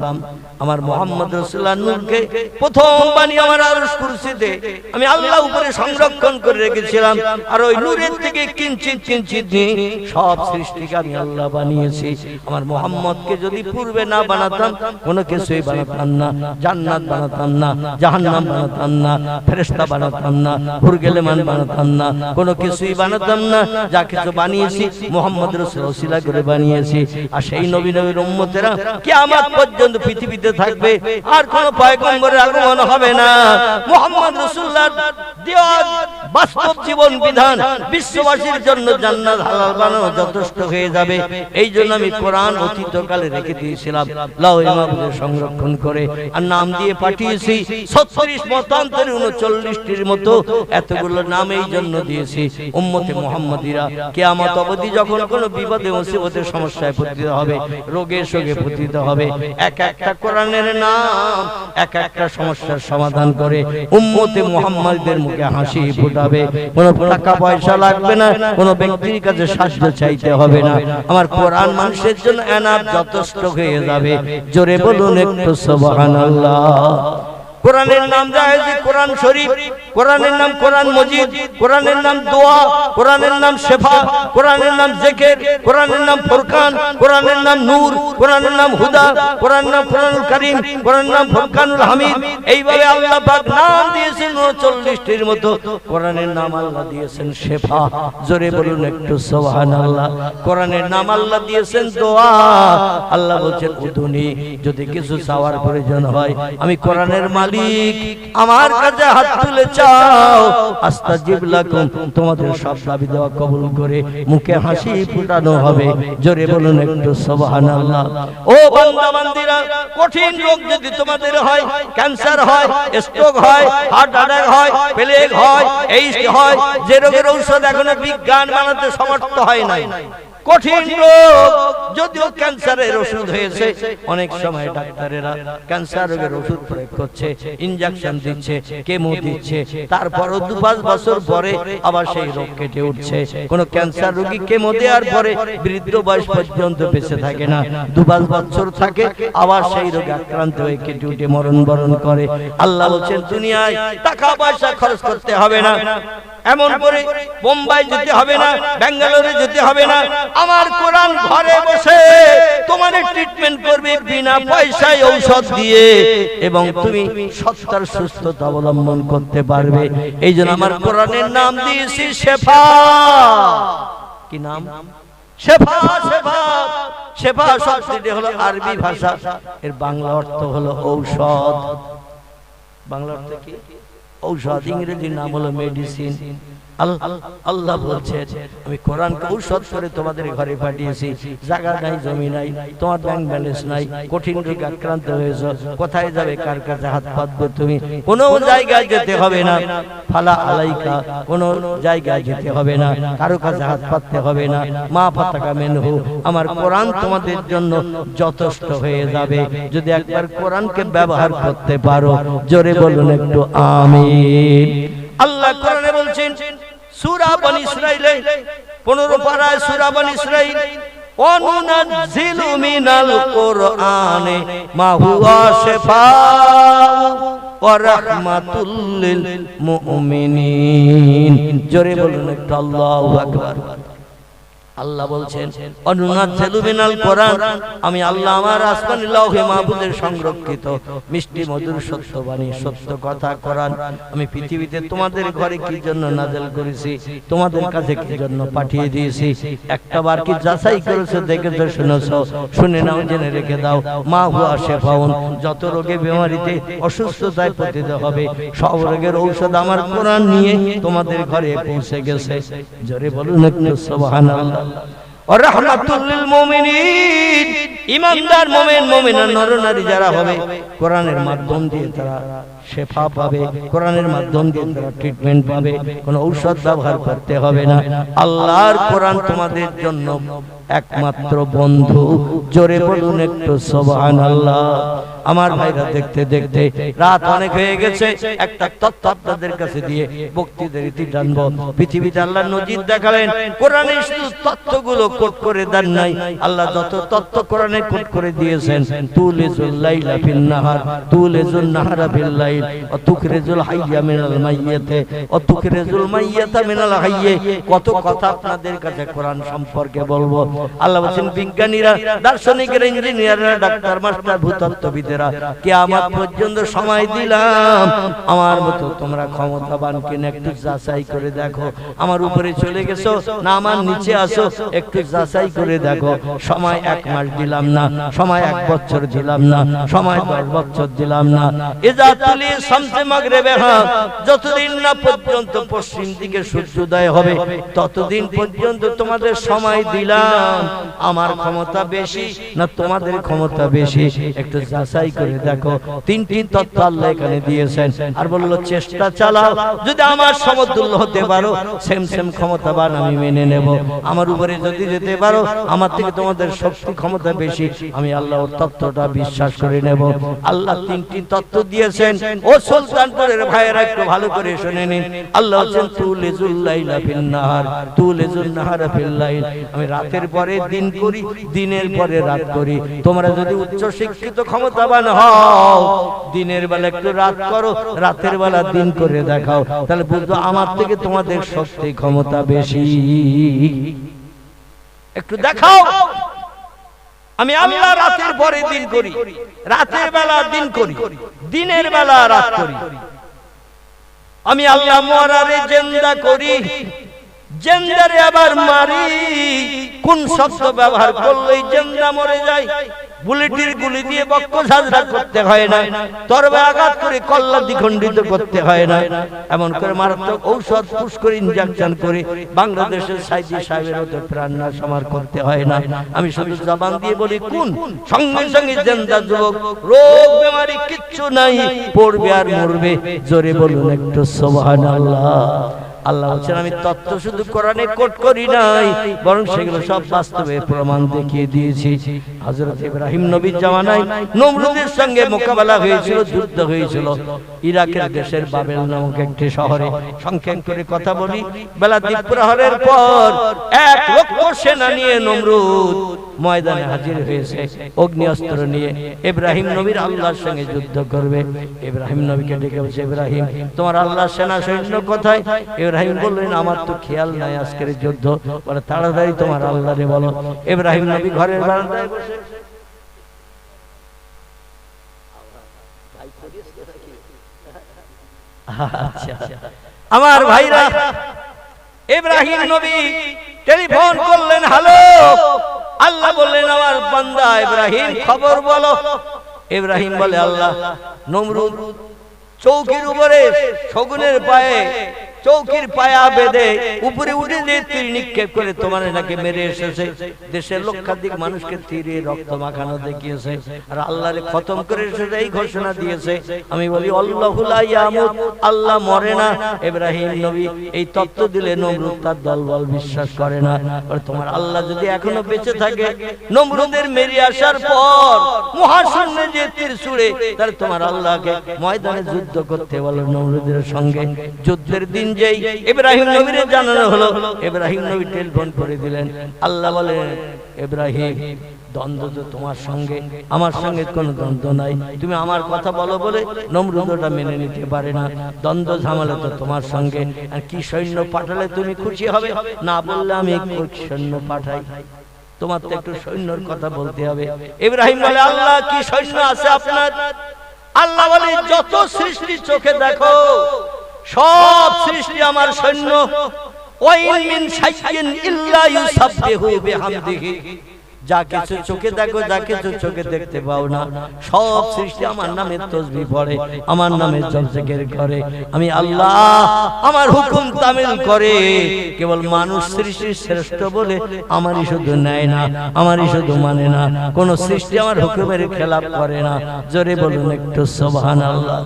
আমার মুহাম্মদ রাসূলুল্লাহ নূরকে প্রথম বানিয়ে আমার আরশ কুরসিতে আমি আল্লাহ উপরে সংরক্ষণ করে রেখেছিলাম। আর ওই নূরের থেকে কিঞ্চিত কিঞ্চিত নিয়ে সব সৃষ্টিকে আমি আল্লাহ বানিয়েছি। আমার মুহাম্মদকে যদি পূর্বে না বানাতাম কোনো কিছুই বানাতাম না। জান্নাত বানাতাম না, জাহান্নাম বানাতাম না, ফেরেশতা বানাতাম না, হুরগেলেমান বানাতাম না, কোনো কিছুই বানাতাম না। যা কিছু বানিয়েছি মুহাম্মদ রাসূলুল্লাহ ওসিলা করে বানিয়েছি। আর সেই নবীর উম্মতেরা কিয়ামত পর্যন্ত পৃথিবীতে থাকবে, আর কোন পয়গম্বরের আগমন হবে না। মুহাম্মদ রাসূলুল্লাহর দেওয়া বাস্তব জীবন বিধান বিশ্ববাসীর জন্য জান্নাত হালাল বানানো যথেষ্ট হয়ে যাবে। এই জন্য আমি কোরআন অতীতকালে রেখে দিয়েছিলাম লাউহে মাহফুজে সংরক্ষণ করে, আর নাম দিয়ে পাঠিয়েছি 36 মতান্তরে 39টির মতো। এতগুলো নাম এই জন্য দিয়েছি উম্মতে মুহাম্মাদিরা কিয়ামত অবধি যখন কোনো বিপদে মুসিবতে সমস্যায় পতিত হবে, রোগে শোকে পতিত হবে, এক একটা কোরআনের নাম এক একটা সমস্যার সমাধান করে উম্মতে মুহাম্মাদীদের মুখে হাসি ফোটাবে। কোনো টাকা পয়সা লাগবে না, কোনো ব্যক্তির কাছে সাহায্য চাইতে হবে না। আমার কোরআন মানুষের জন্য এনাফ যথেষ্ট হয়ে যাবে। জোরে বলুন একটু সুবহানাল্লাহ। কোরআনের নাম রয়েছে কোরআন শরীফ, কোরআনের নাম কোরআন মজিদ, কোরআনের নাম দোয়া, কোরআনের নাম শেফা, কোরআনের নাম জিকির, কোরআনের নাম ফুরকান, কোরআনের নাম নূর, কোরআনের নাম হুদা, কোরআনের নাম কোরআনুল কারীম, কোরআনের নাম ফুরকানুল হামিদ। এইভাবে আল্লাহ পাক নাম দিয়েছেন 39টির মতো। কোরআনের নাম আল্লাহ দিয়েছেন শেফা। জোরে বলুন একটু সুবহানাল্লাহ। কোরআনের নাম আল্লাহ দিয়েছেন দোয়া। আল্লাহ বলেন উদুনি, যদি কিছু চাওয়ার প্রয়োজন হয় আমি কোরআনের মালিক, আমার কাছে হাত তুলে চাও, আস্তাজিব লাকুম, তোমাদের সব দাবি দেওয়া কবুল করে মুখে হাসি ফুটানো হবে। জোরে বলুন একটু সুবহানাল্লাহ। ও বান্দা বান্দীরা, কঠিন রোগ যদি তোমাদের হয়, ক্যান্সার হয়, স্ট্রোক হয়, হার্ট অ্যাটাক হয়, প্লেগ হয়, এইডস হয়, যে রোগের ঔষধ এখনো বিজ্ঞান বানাতে সমর্থ হয় নাই, কঠিন রোগ, যদিও ক্যান্সারের ওষুধ হয়েছে, অনেক সময় ডাক্তারেরা ক্যান্সার রোগের ওষুধ প্রয়োগ করছে, ইনজেকশন দিচ্ছে, কেমো দিচ্ছে, তারপরও 2-5 বছর পরে আবার সেই রোগ কেটে উঠছে। কোন ক্যান্সার রোগী কেমো দেওয়ার পরে বৃদ্ধ বয়স পর্যন্ত বেঁচে থাকে না, 2-5 বছর থাকে, আবার সেই রোগে আক্রান্ত হয়ে কেটে উঠে মরণবরণ করে। আল্লাহ বলছেন দুনিয়ায় টাকা পয়সা খরচ করতে হবে না, এমন করে বোম্বাই যেতে হবে না, বেঙ্গালুরু যেতে হবে না, আমার কোরআন ঘরে বসে তোমার ট্রিটমেন্ট করবে বিনা পয়সায় ঔষধ দিয়ে, এবং তুমি সত্তার সুস্থতা অবলম্বন করতে পারবে। এই জন্য আমার কোরআনের নাম দিয়েছি শেফা। কি নাম? শেফা। শেফা শেফা শব্দটি হলো আরবি ভাষা, এর বাংলা অর্থ হলো ঔষধ। বাংলা অর্থ কি? ঔষধ। ইংরেজির নাম হলো মেডিসিন। আল্লাহ বলছেন আমি কোরআনকে ঔষধ করে তোমাদের ঘরে পাঠিয়েছি। জায়গা নাই, জমি নাই, তোমার ব্যাংক ব্যালেন্স নাই, কঠিন রোগে আক্রান্ত হয়েছ, কোথায় যাবে, কার কাছে হাত পাতবে? তুমি কোনো জায়গায় যেতে হবে না, ফালা আলাইকা, কোনো জায়গায় যেতে হবে না, কারো কাছে হাত পাততে হবে না। মা ফাতাকা মেনহু, আমার কোরআন তোমাদের জন্য যথেষ্ট হয়ে যাবে যদি একবার কোরআনকে ব্যবহার করতে পারো। জোরে বলুন একটু আমিন। আল্লাহ কোরআনে বলছেন সূরা বনী ইসরাঈলে 15 পারায় সূরা বনী ইসরাঈল, ওয়ানুনাজ্জিলু মিনাল কুরআনি মা হুয়া শিফাউ ওয়া রাহমাতুল লিল মুমিনিন। জোরে বলুন একটু আল্লাহু আকবার। আল্লাহ বলছেন অনুনাজ্জিলু মিনাল কোরআন, আমি আল্লাহ আমার আসমানি লৌহে মাহফুজে সংরক্ষিত মিষ্টি মধুর সত্য বাণী, সত্য কথা কোরআন আমি পৃথিবীতে তোমাদের ঘরে কি জন্য নাযিল করেছি, তোমাদের কাছে কি জন্য পাঠিয়ে দিয়েছি, একটাবার কি যাচাই করেছো, দেখেছো, শুনেছো? শুনে নাও, জেনে রেখে দাও। মা হুয়া শিফাউন, যত রোগে বেমারিতে অসুস্থতায় পতিত হবে সব রোগের ঔষধ আমার কোরআন নিয়ে তোমাদের ঘরে পৌঁছে গেছে। জোরে বলুন একটু সুবহানাল্লাহ। और रहमतुल लिल मुमिनीन, ईमानदार मोमेन मोमिना नर नारी যারা হবে কোরআনের মাধ্যম দিয়ে তারা শেফা পাবে, কোরআনের মাধ্যম দিয়ে তারা ট্রিটমেন্ট পাবে, কোনো ঔষধ ব্যবহার করতে হবে না। আল্লাহর কোরআন তোমাদের জন্য একমাত্র বন্ধু। জোরে বলুন একটু সুবহানাল্লাহ। আমার ভাইরা দেখতে দেখতে রাত অনেক হয়ে গেছে, একটা তথ্য আপনাদের কাছে দিয়ে বক্তৃতার ইতি টানবো। পৃথিবীতে আল্লাহ নজির দেখালেন, কোরআনে শুধু তথ্যগুলো কোট করে দেন নাই, আল্লাহ যত তথ্য কোরআনে কোট করে দিয়েছেন, তুলিজুল লাইলা ফিন নাহার, তুলিজুন নাহারা ফিল লাইল, ওয়া তুখরিজুল হাইয়া মিনাল মাইয়্যিতি, ওয়া তুখরিজুল মাইয়্যিতা মিনাল হাইয়্যি। কত কথা আপনাদের কাছে কোরআন সম্পর্কে বলবো। আল্লাহ বলেন বিজ্ঞানীরা, দার্শনিকরা, ইঞ্জিনিয়াররা, ডাক্তার, মাস্টার, ভূতত্ত্ববিদেরা, কিয়ামত পর্যন্ত সময় দিলাম, আমার মতো তোমরা ক্ষমতাবান কিনা একটু যাচাই করে দেখো। আমার উপরে চলে গেছো না আমার নিচে আসো, একটু যাচাই করে দেখো। সময় 1 মাস দিলাম না, সময় 1 বছর দিলাম না, সময় 10 বছর দিলাম না। ইজা তুলি শামসে মাগরিবে, যতদিন না পর্যন্ত পশ্চিম দিকে সূর্যোদয় হবে ততদিন পর্যন্ত তোমাদের সময় দিলাম। আমার ক্ষমতা বেশি না তোমাদের ক্ষমতা বেশি, একটু যাচাই করে দেখো। 3টি তথ্য আল্লাহ এখানে দিয়েছেন, আর বলল চেষ্টা চালাও, যদি আমার সমতুল্য হতে পারো, সেম সেম ক্ষমতাবান আমি মেনে নেব। আমার উপরে যদি যেতে পারো, আমার থেকে তোমাদের শক্তি ক্ষমতা বেশি, আমি আল্লাহর তত্ত্বটা বিশ্বাস করে নেব। আল্লাহ 3টি তত্ত্ব দিয়েছেন। ও সুলতানপুরের ভাইয়েরা একটু ভালো করে শুনে নিন। আল্লাহ বলেন তুলিজুল লাইলা ফিন নাহার, তুলিজুন নাহারা ফিল লাইল, আমি রাতের পরে দিন করি, দিনের পরে রাত করি। তোমরা যদি উচ্চ শিক্ষিত ক্ষমতাবান হও, দিনের বেলা একটু রাত করো, রাতের বেলা দিন করে দেখাও, তাহলে বুঝবো আমার থেকে তোমাদের শক্তি ক্ষমতা বেশি। একটু দেখাও। আমি আল্লাহ রাতের পরে দিন করি, রাতের বেলা দিন করি, দিনের বেলা রাত করি। আমি আল্লাহ মরারে জিন্দা করি, জিন্দারে আবার মারি। কোন শব্দ ব্যবহার করলেই জিন্দা মরে যায়? বুলেটের গুলি দিয়ে বক্ষ ঝাঁঝরা করতে হয় না, তরবারি আঘাত করে কল্লা দ্বিখণ্ডিত করতে হয় না, এমন করে মারাত্মক ঔষধ পুশ করে ইনজেকশন করে বাংলাদেশের সাইদি সাহেবের মতো প্রাণ নাশমার করতে হয় না। আমি শুধু জবান দিয়ে বলি কোন, সঙ্গে সঙ্গে জিন্দা যুবক, রোগ বেমারি কিচ্ছু নাই, পড়বে আর মরবে। জোরে বলুন একটু সুবহানাল্লাহ। আল্লাহ বলছেন আমি তত্ত্ব শুধু কোরআনে কোট করি নাই, বরং সেগুলো সব বাস্তবে প্রমাণ দেখিয়ে দিয়েছি। হযরত ইব্রাহিম নবীর জামানায় নমরুদের সঙ্গে মোকাবেলা হয়েছিল, যুদ্ধ হয়েছিল ইরাকের দেশের বাবেল নামক একটি শহরে। সংক্ষেপ করে কথা বলি, বেলা দ্বীপ্রহরের পর 1 লক্ষ সেনা নিয়ে নমরুদ ময়দানে হাজির হয়েছে অগ্নি অস্ত্র নিয়ে। ইব্রাহিম নবীর আল্লাহর সঙ্গে যুদ্ধ করবে। ইব্রাহিম নবীকে ডেকে বলছে, ইব্রাহিম তোমার আল্লাহর সেনা সৈন্য কোথায়? ইব্রাহিম বললেন আমার তো খেয়াল নাই আজকের যুদ্ধ, বলে তাড়াতাড়ি তোমার আল্লাহরে বলো। ইব্রাহিম নবী ঘরের বারান্দায় বসে আমার ভাইরা, ইব্রাহিম নবী টেলিফোন করলেন, হ্যালো। আল্লাহ বললেন আমার বান্দা ইব্রাহিম খবর বলো। ইব্রাহিম বলে আল্লাহ নমরুদ চৌকির উপরে শগুনের পায়ে চৌকির পায়া বেঁধে উপরে উঠে যে তীর নিক্ষেপ করে তোমার নাকি মেরে এসেছে, দেশের লক্ষাধিক মানুষকে তীরে রক্ত মাখানো দেখিয়েছে, আর আল্লাহরে খতম করে এসেছে এই ঘোষণা দিয়েছে। আমি বলি আল্লাহু লা ইয়ামুত, আল্লাহ মরে না। ইব্রাহিম নবী এই তত্ত্ব দিলে নমরুদ তার দলবল বিশ্বাস করে না। আর তোমার আল্লাহ যদি এখনো বেঁচে থাকে, নমরুদের মেরে আসার পর মহাশূন্যে যে তীর ছুড়ে, তাহলে তোমার আল্লাহকে ময়দানে যুদ্ধ করতে বলো নমরুদের সঙ্গে। যুদ্ধের দিন যেই ইব্রাহিম নবীরে জানানো হলো, ইব্রাহিম নবী টেলিফোন করে দিলেন। আল্লাহ বলেন ইব্রাহিম দ্বন্দ্ব তো তোমার সঙ্গে, আমার সঙ্গে কোনো দ্বন্দ্ব নাই, তুমি আমার কথা বলো বলে নমরুদ ওটা মেনে নিতে পারে না। দ্বন্দ্ব ঝামেলা তো তোমার সঙ্গে, আর কি সৈন্য পাঠালে তুমি খুশি হবে? না বললে আমি সৈন্য পাঠাই, তোমার তো একটু সৈন্যর কথা বলতে হবে। ইব্রাহিম বলে আল্লাহ কি সৈন্য আছে আপনার? আল্লাহ বলে যত সৃষ্টি চোখে দেখো সব সৃষ্টি আমার সৈন্য। ওয়াইন মিন শাইইন ইল্লা ইউসাব্বিহু বিহামদিহি, যা কিছু চোখে দেখো, যা কিছু চোখে দেখতে পাও না, সব সৃষ্টি আমার নামে তাসবিহ পড়ে, আমার নামে জিকির করে। আমি আল্লাহ আমার হুকুম তামিল করে। কেবল মানুষ সৃষ্টির শ্রেষ্ঠ বলে আমারই শুধু নেয় না, আমারই শুধু মানে না, কোন সৃষ্টি আমার হুকুমের খেলাপ করে না। জোরে বলুন একটু সুবহানাল্লাহ।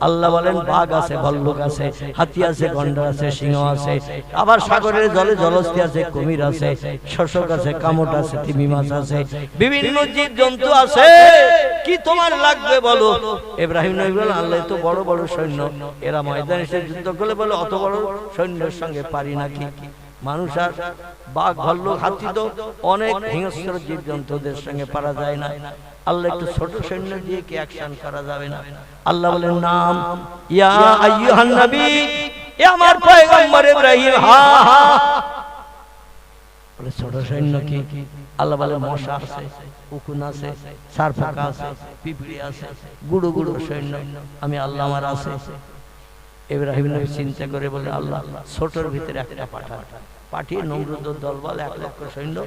আল্লাহ বলেন বাঘ আছে, ভাল্লুক আছে, হাতি আছে, গন্ডার আছে, সিংহ আছে, আবার সাগরের জলে জলস্থি আছে, কুমির আছে, শোষক আছে, কামট আছে, তিমি মাছ আছে, বিভিন্ন জীব জন্তু আছে, কি তোমার লাগবে বলো। ইব্রাহিম নবী বলেন আল্লাহ তো বড় বড় সৈন্য, এরা ময়দানে এসে যুদ্ধ করলে বলে অত বড় সৈন্যের সঙ্গে পারি নাকি। মানুষ আর বাঘ ভাল্লুক হাতি তো অনেক হিংস্র জীব জন্তুদের সঙ্গে পারা যায় না। আল্লাহ একটু ছোট সৈন্য দিয়ে কি অ্যাকশন করা যাবে না? আল্লাহ বলেন নাম ইয়া আইয়ুহান নবী, এ আমার পয়গম্বর ইব্রাহিম। হা হা বলে ছোট সৈন্য কি? আল্লাহ বলে মশা আছে, উকুন আছে, সারফাকা আছে, পিঁপড়ে আছে, গুড়ো গুড়ো সৈন্য আমি আল্লাহ আমার আছে। ইব্রাহিম নবী চিন্তা করে বলে আল্লাহ ছোটর ভিতরে একটা পাঠান। পাঠিয়ে নমরুদের দলবল 1 লক্ষ সৈন্য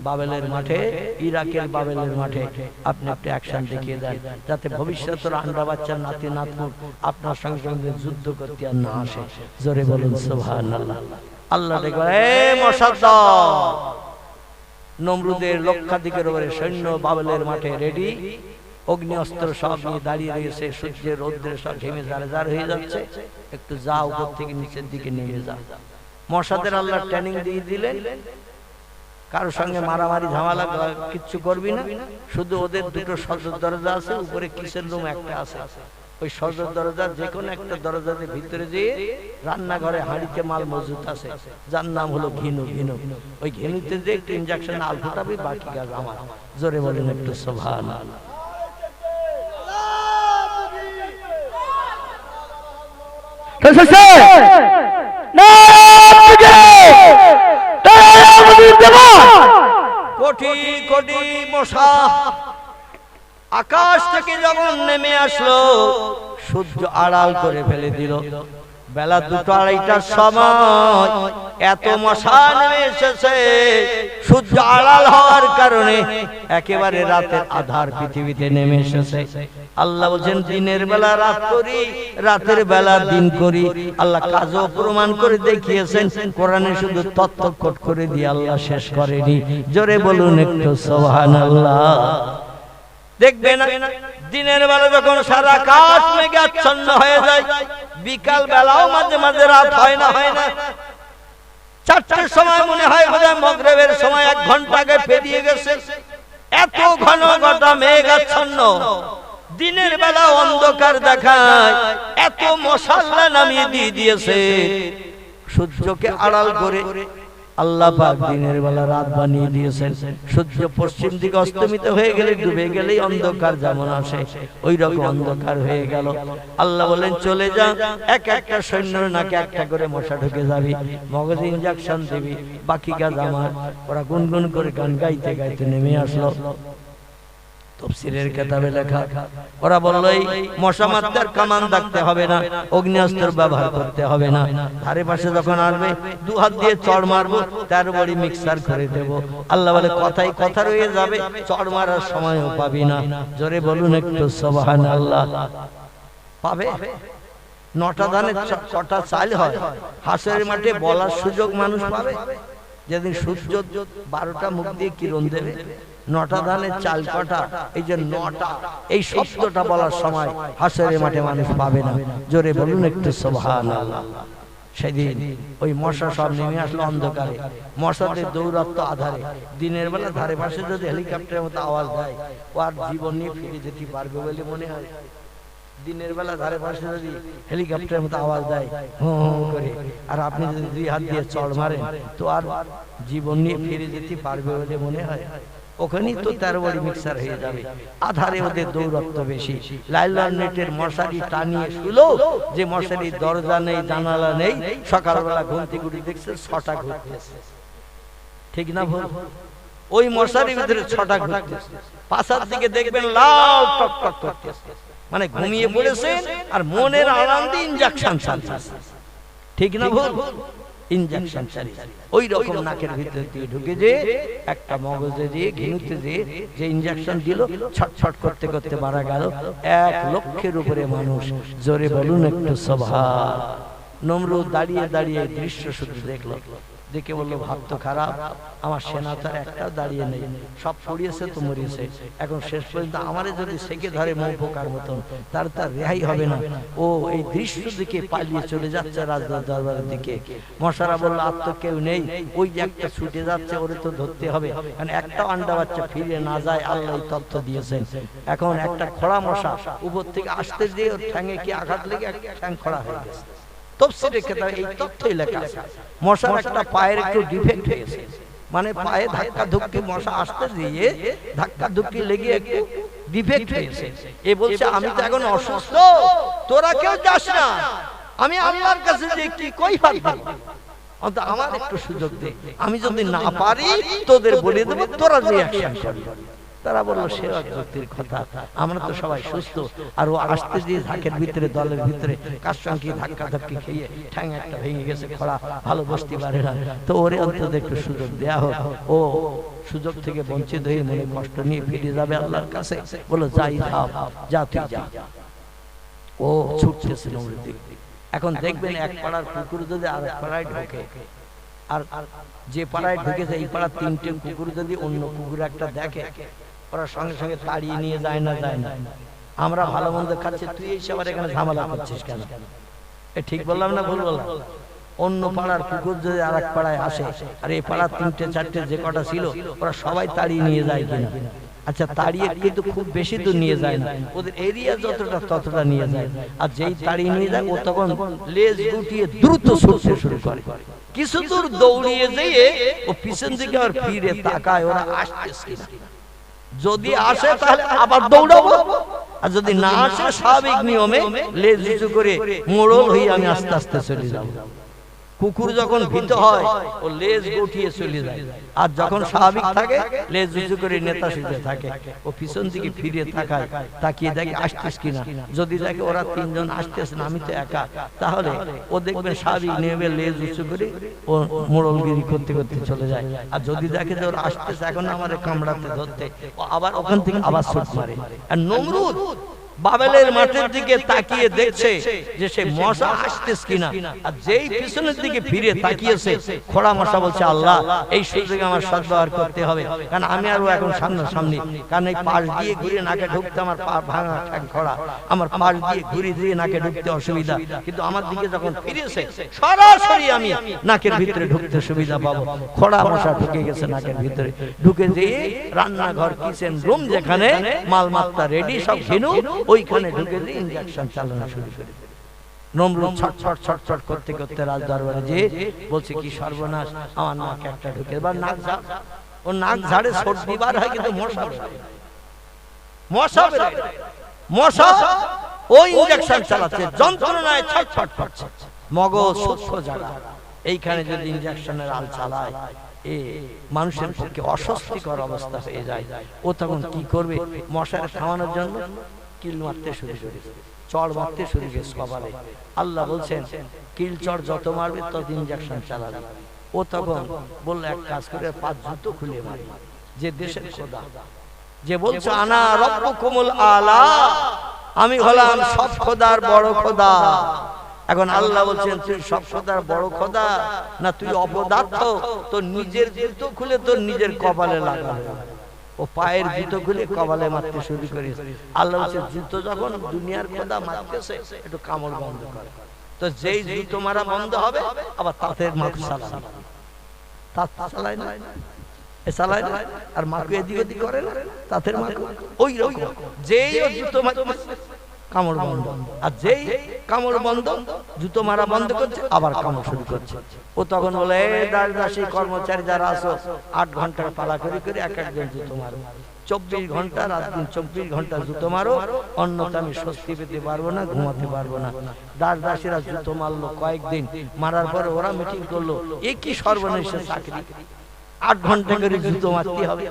বাবেলের মাঠে, ইরাকের বাবেলের মাঠে আপনি একটা অ্যাকশন দেখিয়ে দেন, যাতে ভবিষ্যতের আন্ডা বাচ্চা নাতি নাতনি আপনার সঙ্গে সঙ্গে যুদ্ধ করতে আর না আসে। জোরে বলুন সুবহানাল্লাহ। আল্লাহ দেখো এই মশার দল, নমরুদের লক্ষাধিকের উপরে সৈন্য বাবেলের মাঠে রেডি, অগ্নি অস্ত্র সব নিয়ে দাঁড়িয়ে রয়েছে। সূর্যের রৌদ্রে সব ঘেমে জারজার হয়ে যাচ্ছে। একটু যা উপর থেকে নিচের দিকে নেমে যা। মশাদের আল্লাহ ট্রেনিং দিয়ে দিলেন, কারোর সঙ্গে মারামারি ঝামেলা কিচ্ছু করবি না, শুধু ওদের দুটো সদর দরজা আছে, উপরে কিচেন রুম একটা আছে, ওই সদর দরজার যে কোনো একটা দরজাতে ভিতরে যেয়ে রান্নাঘরে হাঁড়িতে মাল মজুত আছে, যার নাম হলো ঘিনু। ঘিনু ওই ঘিনুতে যে একটু ইনজেকশন আল ফুটাবি, বাকি কাজ আমার। জোরে বলেন একটু সুবহানাল্লাহ। কোটি কোটি মশা আকাশ থেকে যখন নেমে আসলো, সূর্য আড়াল করে ফেলে দিল। বেলা 2-2:30টার সময় এত মশা নেমে এসেছে, সূর্য আড়াল হওয়ার কারণে একেবারে রাতের আধার পৃথিবীতে নেমে এসেছে। আল্লাহ বলেন দিনের বেলা রাত করি, রাতের বেলা দিন করি। আল্লাহ কাজও প্রমাণ করে দেখিয়েছেন, কোরআনে শুধু তত্ত্ব কোট করে দিয়ে আল্লাহ শেষ করেনি। জোরে বলুন একটু সুবহানাল্লাহ। দেখবেন দিনের বেলা যখন সারা আকাশ মেঘে আচ্ছন্ন হয়ে যায়, বিকাল বেলাও মাঝে মাঝে রাত হয় না 4টার সময় মনে হয় বোধহয় মাগরিবের সময় 1 ঘন্টা আগে পেরিয়ে গেছে। এত ঘন ঘটা মেঘ আচ্ছন্ন, দিনের বেলা অন্ধকার দেখায়, এত মশাল্লা নামিয়ে দিয়ে দিয়েছে সূর্যকে আড়াল করে আল্লাহ পাক দিনের বেলা রাত বানিয়ে দিয়েছেন। সূর্য পশ্চিম দিকে অস্তমিত হয়ে গেলে, ডুবে গেলেই অন্ধকার যেমন আসে ওই রকম অন্ধকার হয়ে গেল। আল্লাহ বলেন চলে যা, এক একটা সৈন্যর নাকে একটা করে মশা ঢুকে যাবে, মগজে ইনজেকশন দিবি, বাকি কাজ আমার। ওরা গুনগুন করে গান গাইতে গাইতে নেমে আসলো। তাফসীরের কিতাবে লেখা, ওরা বলল এই মশা মারতে আর কামান দাগতে হবে না, অগ্নিঅস্ত্র ব্যবহার করতে হবে না, ধারে পাশে যখন আসবে 2 হাত দিয়ে চড় মারবো, তার বড়ি মিক্সার করে দেব। আল্লাহ বলে কথাই কথা রয়ে যাবে, চড় মারার সময়ও পাবি না। জোরে বলুন একটু সুবহানাল্লাহ। পাবে 9টা ধানে 6টা চাল হয়, হাসরের মাঠে বলার সুযোগ মানুষ পাবে। যেদিন সূর্য 12টা মুখ দিয়ে কিরণ দেবে, 9টা ধানের চাল কটা, এই যে 9টা, এই শব্দটা বলার সময় হাসরের মাঠে মানুষ পাবে না। জোরে বলুন একটু সুবহানাল্লাহ। সেদিন ওই মশা সব নেমে আসলো অন্ধকারে, মশাদের দৌরাত্ম আধারে। দিনের বেলা ধারে পাশে যদি হেলিকপ্টারের মতো আওয়াজ দেয়, ও আর জীবন নিয়ে ফিরে যেতে পারবে বলে মনে হয়? দিনের বেলা ধারে পাশে যদি হেলিকপ্টারের মতো আওয়াজ দেয় হু হু করে, আর আপনি যদি 2 হাত দিয়ে চড় মারেন, তো আর জীবন নিয়ে ফিরে যেতে পারবে বলে মনে হয়? ওখানেই তো 13 বড়ি মিক্সার হয়ে যাবে। আধারে ওদের দৌরাত্ম বেশি। লাইলন নেটের মশারি টানিয়ে শুলো, যে মশারি দরজা নেই জানালা নেই, সকালবেলা ঘুম থেকে উঠে দেখছে 6টা ঘুরতেছে। ঠিক না ভুল? ওই মশারির ভিতরে 6টা ঘুরতেছে। পাশার দিকে দেখবেন লাল টক টক করতেছে, মানে ঘুমিয়ে পড়েছেন আর মনের আনন্দে ইনজেকশন চালাচ্ছে। ঠিক না ভুল? ইনজেকশন চালিয়ে ওই রকম নাকের ভিতর দিয়ে ঢুকে যে একটা মগজে দিয়ে ঘিনুতে দিয়ে যে ইনজেকশন দিল, ছটছট করতে করতে মারা গেল 1 লক্ষের উপরে মানুষ। জোরে বলুন একটু সুবহান। নমরুদ দাঁড়িয়ে দাঁড়িয়ে দৃশ্য শুধু দেখলো, দেখে বললো ভাব তো খারাপ, আমার সেনা তো একটা দাঁড়িয়ে নেই, সব পড়িয়েছে তো মরিয়েছে, এখন শেষ পর্যন্ত আমারে যদি সেকে ধরে মৌ পোকার মতন, তার রেহাই হবে না। ও এই দৃশ্য দিকে পালিয়ে চলে যাচ্ছে রাজদার দরবারের দিকে। মশারা বললো আর তো কেউ নেই, ওই যে একটা ছুটে যাচ্ছে, ওরে তো ধরতে হবে, কারণ একটা আন্ডা বাচ্চা ফিরে না যায়, আল্লাহ তথ্য দিয়েছেন। এখন একটা খোড়া মশা উপর থেকে আসতে দিয়ে ওর ঠ্যাঙে কি আঘাত লেগে ঠ্যাং খোড়া হয়ে গেছে। তাফসীরে কিতাবে এই তথ্যই লেখা আছে, মশার একটা পায়ের একটু ডিফেক্ট হয়েছে, মানে পায়ে ধাক্কা ধুক্কি মশা আসতে দিয়ে ধাক্কা ধুক্কি লেগে একটু ডিফেক্ট হয়েছে। এ বলছে আমি তো এখন অসুস্থ, তোরা কেউ যাস না, আমি আল্লাহর কাছে যে কি কই পারবো, অন্তত আমার একটু সুযোগ দে, আমি যদি না পারি তোদের বলে দেব, তোরা যে অ্যাকশন করবি। তারা বললো সে যুক্তির কথা, আমরা তো সবাই সুস্থ, আর ও আসতে দিয়ে ঝাঁকের ভিতরে দলের ভিতরে কার সঙ্গে ধাক্কা ধাক্কি খেয়ে ঠ্যাং একটা ভেঙে গেছে, খোড়া, ভালো বসতে পারে না, তো ওরে অন্তত একটু সুযোগ দেয়া হোক। ও সুযোগ থেকে বঞ্চিত হয়ে মনে কষ্ট নিয়ে ফিরে যাবে আল্লাহর কাছে। বলো যাই যাও, যা তুই যা। ও ছুটতেছিল ওর দিক। এখন দেখবেন এক পাড়ার কুকুর যদি আর এক পাড়ায় ঢোকে, আর যে পাড়ায় ঢুকেছে এই পাড়ার 3টে কুকুর যদি অন্য কুকুর একটা দেখে, ওরা সঙ্গে সঙ্গে তাড়িয়ে নিয়ে যায় না, যায় না। আমরা ভালো মন্দ খাচ্ছি, তুই এই সবার এখানে ঝামেলা করছিস কেন? এ ঠিক বললাম না ভুল বললাম? অন্য পাড়ার কুকুর যদি আর এক পাড়ায় আসে, আর এই পাড়ার 3টে 4টে যে কটা ছিল, ওরা সবাই তাড়িয়ে নিয়ে যায় কিনা? আচ্ছা, তাড়িয়ে কিন্তু খুব বেশি দূর নিয়ে যায় না, ওদের এরিয়া যতটা ততটা নিয়ে যায়। আর যেই তাড়িয়ে নিয়ে যায়, ও তখন লেজ গুটিয়ে দ্রুত ছুটতে শুরু করে। কিছু দূর দৌড়িয়ে যেয়ে ও পিছন দিকে আর ফিরে তাকায়, ওরা আসছে কিনা। যদি আসে তাহলে আবার দৌড়াবো, আর যদি না আসে স্বাভাবিক নিয়মে লেজ উঁচু করে মোড়ল হয়ে আমি আস্তে আস্তে চলে যাব। কুকুর যখন ভীত হয় ও লেজ গুটিয়ে চলে যায়, আর যখন স্বাভাবিক থাকে লেজ উঁচু করে নেতা সেজে থাকে। ও পিছন দিকে ফিরে তাকায়, তাকিয়ে দেখে আসতেছ কিনা। যদি দেখে ওরা 3 জন আসতেছে না, আমি তো একা, তাহলে ও দেখবেন স্বাভাবিক নিয়মে লেজ উঁচু করে ও মোড়লগিরি করতে করতে চলে যায়। আর যদি দেখে যে ওরা আসতেছে এখন আমাদের কামড়াতে ধরতে, ও আবার ওখান থেকে আবার ছুট মারে। আর নমরুদ বাবেলের মাঠের দিকে তাকিয়ে দেখছে যে সে মশা আসতেছে কিনা, আর যেই পিছনের দিকে ফিরে তাকিয়েছে খোড়া মশা বলছে আল্লাহ এই সুযোগে আমার সদ্ব্যবহার করতে হবে, কারণ আমি আরো এখন সামনাসামনি, কারণ এই পাশ দিয়ে ঘুরে নাকে ঢুকতে আমার পা ভাঙা ঠ্যাং খোড়া, আমার পাশ দিয়ে ঘুরে দিয়ে নাকে ঢুকতে অসুবিধা, কিন্তু আমার দিকে যখন ফিরেছে সরাসরি আমি নাকের ভিতরে ঢুকতে সুবিধা পাবো। খোড়া মশা ঢুকে গেছে নাকের ভিতরে, ঢুকে যেয়ে রান্নাঘর কিচেন রুম যেখানে মালমাত্রা রেডি সব ঘিনু ওইখানে ঢুকে দিয়ে ইনজেকশন চালানো শুরু করে। নমরুদ ছটছট ছটছট করতে করতে রাজ দরবারে যে বলছে কি সর্বনাশ, আমার নাক একটা ঢুকে, এবার নাক ঝাড়, ও নাক ঝাড়ে সর্দি বার হয় কিন্তু মশা বেরোয়, মশা বেরোয়, মশা ওই ইনজেকশন চালাচ্ছে, যন্ত্রণায় ছটফট করছে, মগজ সূক্ষ্ম জায়গা, এইখানে যদি ইনজেকশনের আল চালায় এ মানুষের পক্ষে অস্বস্তিকর অবস্থা হয়ে যায়। ও তখন কি করবে, মশারে থামানোর জন্য কিল মারতে শুরু করেছে, চড় মারতে শুরু করেছে কপালে। আল্লাহ বলছেন কিল চড় যত মারবে তত ইনজেকশন চালাবে। ও তখন বললো এক কাজ করে 5 জুতো খুলে মারি, যে দেশের খোদা, যে বলছে আনা রব্বুকুমুল আলা, আমি হলাম সব খোদার বড় খোদা। এখন আল্লাহ বলছেন তুই সব খোদার বড় খোদা না তুই অপদার্থ, তোর নিজের জুতো খুলে তোর নিজের কপালে লাগাবে। ও পায়ের জুতো খুলে কপালে মারতে শুরু করেছে। আল্লাহ বলছে জুতো যখন দুনিয়ার খোদা মারতেছে একটু কামড় বন্ধ করে, তো যেই জুতো মারা বন্ধ হবে আবার তাঁতের মাকু চালায়, তাঁত চালায় না চালায় না, আর মাকু এদিক ওদিক করে না তাঁতের মাকু, ওই রকম যেই ও জুতো মারতেছে কামড় বন্ধ, আর যেই কামড় বন্ধ জুতো মারা বন্ধ করছে আবার কামড় শুরু করছে। ও তখন বলে দাসী কর্মচারী যারা আছো 8 ঘন্টার পালা করে করে এক একজন জুতো মারো, 24 ঘন্টা রাত দিন 24 ঘন্টা জুতো মারো, অন্যথা আমি স্বস্তি পেতে পারবো না, ঘুমাতে পারবো না। দাসীরা জুতো মারলো কয়েকদিন, মারার পরে ওরা মিটিং করলো এ কি সর্বনেশের চাকরি, 8 ঘন্টা করে জুতো মারতে হবে,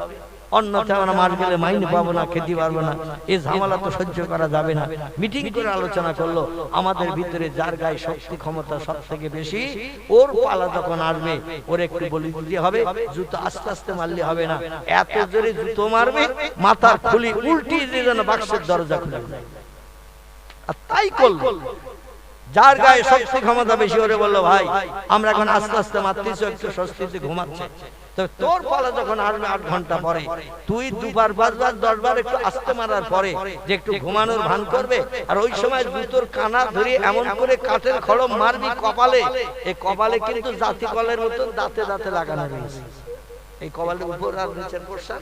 অন্যথা আমরা মার গেলে মাইনে পাবো না, খেতে পারবো না, এই ঝামেলা তো সহ্য করা যাবে না। মিটিং করে আলোচনা করলো আমাদের ভিতরে যার গায়ে শক্তি ক্ষমতা সব থেকে বেশি, ওর পালা যখন আসবে ওর একটু বলি দিতে হবে, জুতো আস্তে আস্তে মারলে হবে না, এত জোরে জুতো মারবে মাথার খুলি উল্টি দিয়ে যেন বাক্সের দরজা খুলে যায়। আর তাই করলো, যার গায়ে শক্তি ক্ষমতা বেশি ওরে বললো ভাই আমরা এখন আস্তে আস্তে মারতেছি, একটু স্বস্তিতে ঘুমাচ্ছে, তো তোর পালা যখন আসবে 8 ঘন্টা পরে তুই 2 বার 5 বার 10 বার একটু আস্তে মারার পরে যে একটু ঘুমানোর ভান করবে, আর ওই সময় জুতোর কানা ধরে এমন করে কাঠের খড়ম মারবি কপালে, এই কপালে কিন্তু জাতি কলের মতো দাঁতে দাঁতে লাগানো রয়েছে, এই কপালের উপর আর নিচের পোর্শন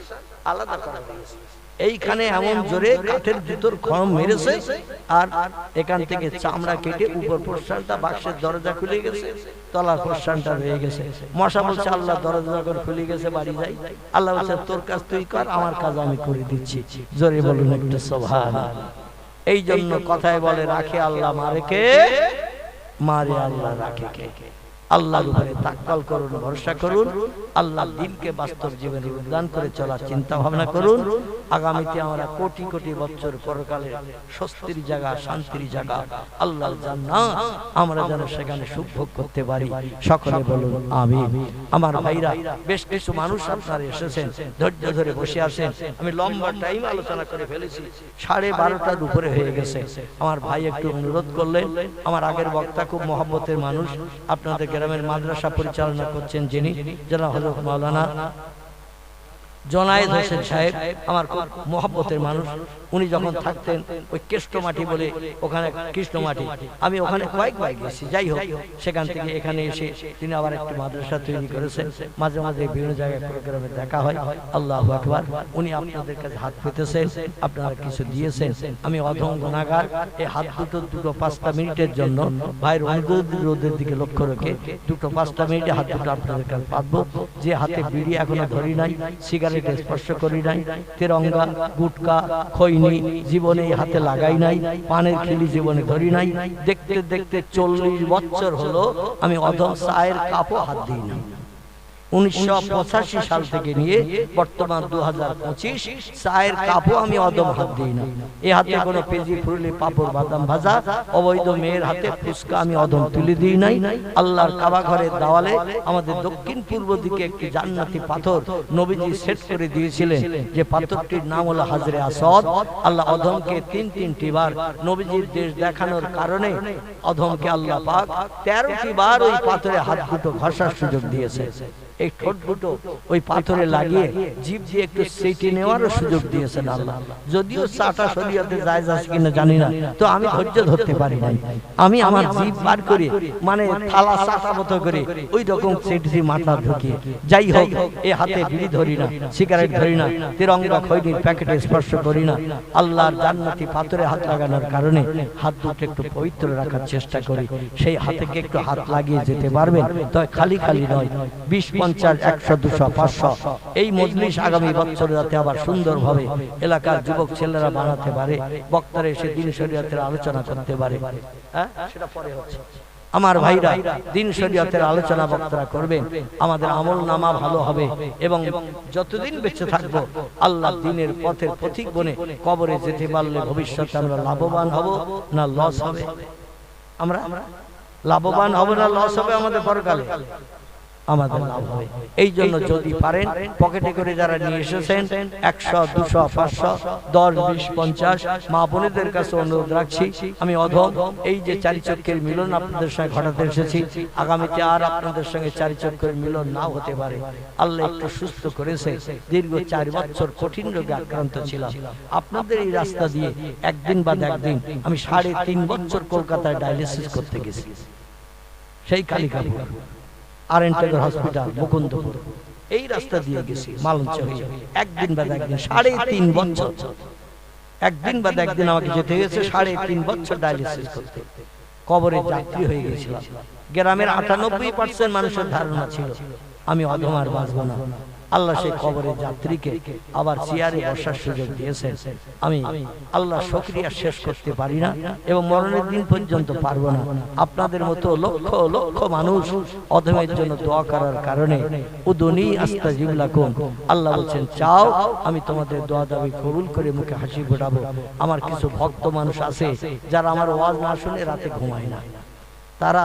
আলাদা করা হয়েছে, এইখানে এমন জোরে কাঠের জুতোর খড়ম মেরেছে, আর এখান থেকে চামড়া কেটে উপর পোর্শনটা বাক্সের দরজা খুলে গেছে, তলার পোর্শনটা রয়ে গেছে। মশা বলছে আল্লাহ দরজা যখন খুলে গেছে বাড়ি যাই, আল্লাহ বলছে তোর কাজ তুই কর, আমার কাজ আমি করে দিচ্ছি, জোরে বলুন একটু সুবহানাল্লাহ। এই জন্য কথায় বলে রাখে আল্লাহ মারে কে, মারে আল্লাহ রাখে কে। আল্লাহর উপরে তাওয়াক্কুল করুন, ভরসা করুন, আল্লাহর দিনকে বাস্তব জীবনে উদ্যান করে চলার চিন্তা ভাবনা করুন। আগামীতে আমরা কোটি কোটি বছর পরকালে স্বস্তির জায়গা, শান্তির জায়গা, আল্লাহর জান্নাত আমরা যেন সেখানে সুখ ভোগ করতে পারি। সকলে বলুন আমিন। আমার ভাইরা, বেশ কিছু মানুষ আপনারা এসেছেন, ধৈর্য ধরে বসে আছেন, আমি লম্বা টাইম আলোচনা করে ফেলেছি, 12:30টার উপরে হয়ে গেছে। আমার ভাই একটু অনুরোধ করলেন, আমার আগের বক্তা খুব মহব্বতের মানুষ, আপনাদের গ্রামের মাদ্রাসা পরিচালনা করছেন যিনি, যারা হযরত মাওলানা জনায়েদ হোসেন সাহেব, আমার খুব মহব্বতের মানুষ, উনি যখন থাকতেন ওই কৃষ্ণমাটি বলে ওখানে, কৃষ্ণমাটি আমি ওখানে কয়েকবার গেছি, যাই হোক সেখান থেকে এখানে এসে তিনি আবার একটি মাদ্রাসা তৈরি করেছেন, মাঝে মাঝে বিভিন্ন জায়গায় প্রোগ্রামে দেখা হয়। আল্লাহু আকবার। উনি আপনাদের কাছে হাত পেতেছেন, আপনারা কিছু দিয়েছেন, আমি অধম গুনাহগার, এই হাত দুটো 5টা মিনিটের জন্য ভাইয়ের অনুরোধের দিকে লক্ষ্য রেখে 2-5টা মিনিটে হাত দুটো আপনাদের কাছে পাতবো। যে হাতে বিড়ি এখনো ধরি নাই, সিগারেট স্পর্শ করি নাই, তেরঙ্গা গুটকা খৈনি জীবনে হাতে লাগাই নাই, পানের খিলি জীবনে ধরি নাই, দেখতে দেখতে 40 বছর হলো আমি অধম চায়ের কাপও হাত দিই না। 1985 সাল থেকে নিয়ে বর্তমান 2025 চায়ের কাপও আমি অদম হাত দিই না। এই হাতে কোনো পেঁজি ফুরলি পাপড় বাদাম ভাজা অবৈধ মেয়ের হাতে ফুসকা আমি অদম তুলে দিই নাই। আল্লাহর কাবা ঘরের দেওয়ালে আমাদের দক্ষিণ পূর্ব দিকে একটি জান্নাতি পাথর নবীজি সেট করে দিয়েছিলেন, যে পাথরটির নাম হলো হাজরে আসওয়াদ। আল্লাহ অধমকে তিনটি বার নবীজির দেশ দেখানোর কারণে অধমকে আল্লাহ পাক 13টি বার ওই পাথরে হাত দুটো ঘষার সুযোগ দিয়েছে। এই ঠোঁট দুটো ওই পাথরে লাগিয়ে জিভ দিয়ে একটু সেটি নেওয়ারও সুযোগ দিয়েছেন আল্লাহ। যদিও চাটা শরীয়তে জায়েজ আছে কিনা জানি না, তো আমি ধৈর্য ধরতে পারি নাই। আমি আমার জিভ বার করে মানে থালা চাটা মতো করে ওই রকম সেটি মাথা ঢুকিয়ে, যাই হোক, এই হাতে বিড়ি ধরি না, সিগারেট ধরি না, তিরঙ্গা খৈনির প্যাকেটে স্পর্শ করি না। আল্লাহর জান্নাতি পাথরে হাত লাগানোর কারণে হাত দুটো একটু পবিত্র রাখার চেষ্টা করি। সেই হাতে একটু হাত লাগিয়ে যেতে পারবেন, তবে খালি খালি নয়। 20, 50, 100, 200, 500 এই মজলিস আগামী বছর যাতে আবার সুন্দরভাবে এলাকার যুবক ছেলেরা বানাতে পারে, বক্তারা এসে দিন শরীয়তের আলোচনা করতে পারে। হ্যাঁ, সেটা পরে হচ্ছে। আমার ভাইরা, দিন শরীয়তের আলোচনা বক্তারা করবেন, আমাদের আমল নামা ভালো হবে এবং যতদিন বেঁচে থাকবো আল্লাহ দিনের পথের পথিক বনে কবরে যেতে পারলে ভবিষ্যতে আমরা লাভবান হব না লস হবে? আমরা লাভবান হব না লস হবে? আমাদের পরকালে আমাদের লাভ হবে। এই জন্য যদি পারেন পকেটে করে যারা নিয়ে এসেছেন 100, 200, 500, 10, 20, 50 মা বোনেদের কাছে অনুরোধ রাখছি, আমি অধম এই যে চারিচক্যের মিলন আপনাদের সঙ্গে ঘটাতে এসেছি, আগামীতে আর আপনাদের সঙ্গে চারিচক্যের মিলন নাও হতে পারে। আল্লাহ একটু সুস্থ করেছে, দীর্ঘ 4 বছর কঠিন রোগে আক্রান্ত ছিলাম। আপনাদের এই রাস্তা দিয়ে একদিন বাদ একদিন আমি 3.5 বছর কলকাতায় ডায়ালিসিস করতে গেছি। সেই কালিকাপুর আরএনটেগর হসপিটাল মুকুন্দপুর এই রাস্তা দিয়ে গেছি মালঞ্চ হয়ে, একদিন বাদ একদিন 3.5 বছর, একদিন বাদ একদিন আমাকে যেতে গেছে 3.5 বছর ডায়ালিসিস করতে। কবরে যাত্রী হয়ে গেছিলাম। গ্রামের 98% মানুষের ধারণা ছিল আমি অধম আর বাঁচব না। আল্লাহ সেই কবরের যাত্রীকে আবার চেয়ারে বসার সুযোগ দিয়েছেন। আমি আল্লাহ শুকরিয়া শেষ করতে পারি না এবং মরণের দিন পর্যন্ত পারবো না। আপনাদের মতো লক্ষ লক্ষ মানুষ অধমের জন্য দোয়া করার কারণে উদুনি আস্তাজিব লাকুম, আল্লাহ বলছেন চাও আমি তোমাদের দোয়া দাবি কবুল করে মুখে হাসি ফোটাবো। আমার কিছু ভক্ত মানুষ আছে যারা আমার ওয়াজ না শুনে রাতে ঘুমায় না, তারা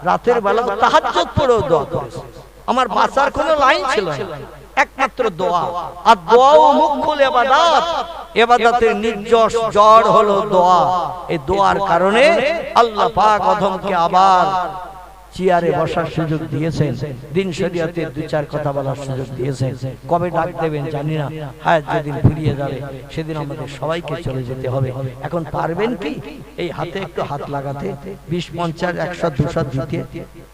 রাতের বেলা তাহাজ্জুদ পড়েও দোয়া করেছে। আমার বাঁচার কোনো লাইন ছিল না, একমাত্র দোয়া। আর দোয়াও মুখ্যুল ইবাদত, ইবাদতের নির্জশ জড় হলো দোয়া। এই দোয়ার কারণে আল্লাহ পাক অধমকে আবার চেয়ারে বসার সুযোগ দিয়েছেন, দিন শরীয়তের 2-4 কথা বলার সুযোগ দিয়েছেন। কবে ডাক দেবেন জানি না, হায়াত যেদিন ফুরিয়ে যাবে সেদিন আমাদের সবাইকে চলে যেতে হবে। এখন পারবেন কি এই হাতে একটু হাত লাগাতে? 20, 50, 100, 200 দিতে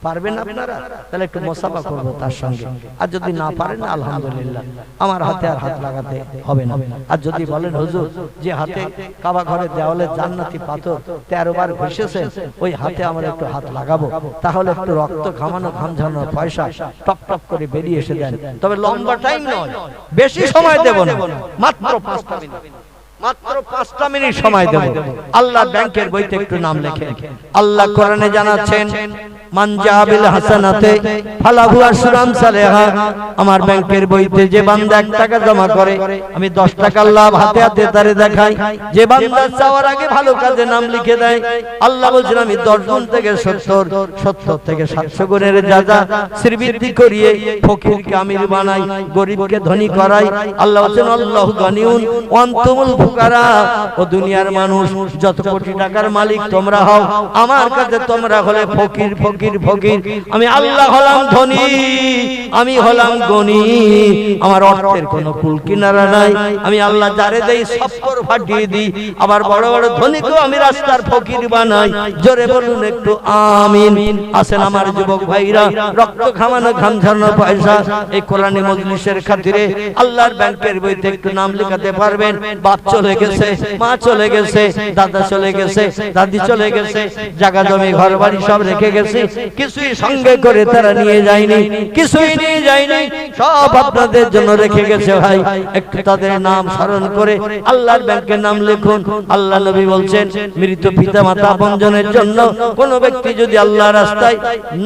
পারবেন আপনারা? তাহলে একটু মুসাফা করব তার সঙ্গে। আর যদি না পারেন আলহামদুলিল্লাহ, আমার হাতে আর হাত লাগাতে হবে না। আর যদি বলেন হুজুর যে হাতে কাবা ঘরের দেওয়ালে জান্নাতি পাথর 13 বার ঘষেছেন ওই হাতে আমরা একটু হাত লাগাবো, তাহলে একটু রক্ত ঘামানো ঘাম ঝরানোর পয়সা টপ টপ করে বেরিয়ে এসে দেন। তবে লম্বা টাইম নয়, বেশি সময় দেব না, মাত্র 5টা মিনিট, মাত্র 5টা মিনিট সময় দেব। আল্লাহ ব্যাংকের বইতে একটু নাম লেখেন। আল্লাহ কোরআনে জানাচ্ছেন মান জাবিল হাসানাতে ফালাহু আশরাম সালেহা, আমার ব্যাংকের বইতে যে বান্দা 1 টাকা জমা করে আমি 10 টাকা লাভ হাতে হাতে তারে দেখাই। যে বান্দা চাওয়ার আগে ভালো কাজে নাম লিখে দেয় আল্লাহ বলেন আমি 10 গুণ থেকে 70, 70 থেকে 700 গুণের যাজা শ্রীবৃদ্ধি করিয়ে ফকিরকে আমির বানাই, গরিবকে ধনী করাই। আল্লাহ বলেন আল্লাহু গানিউন ওয়া আনতুমুল ফুকারা, ও দুনিয়ার মানুষ যত কোটি টাকার মালিক তোমরা হও, আমার কাছে তোমরা হলে ফকির ফকির ফকির, আমি আল্লাহ হলাম ধনী, আমি হলাম গনি। আমার অর্থের কোনো কুল কিনারা নাই, আমি আল্লাহ যারে দেই সবকর ফাটিয়ে দিই। আবার বড় বড় ধনীকেও আমি রাস্তার ফকির বানাই। জোরে বলুন একটু আমিন। আসেন আমার যুবক ভাইরা, রক্ত ঘামানো ঘাম ঝরানো পয়সা এই কোরআনী মজলিসের খাতিরে আল্লাহর ব্যাংকের বইতে একটু নাম লেখাতে পারবেন। বাপ চলে গেছে, মা চলে গেছে, দাদা চলে গেছে, দাদি চলে গেছে, জায়গা জমি ঘর বাড়ি সব রেখে গেছে, কিছুই সঙ্গে করে তারা নিয়ে যায়নি, কিছুই নিয়ে যায়নি, সব আপনাদের জন্য রেখে গেছে ভাই। একটু তাদের নাম স্মরণ করে আল্লাহর ব্যাংকের নাম লিখুন। আল্লাহ নবী বলছেন মৃত পিতা মাতা আপনজনের জন্য কোন ব্যক্তি যদি আল্লাহর রাস্তায়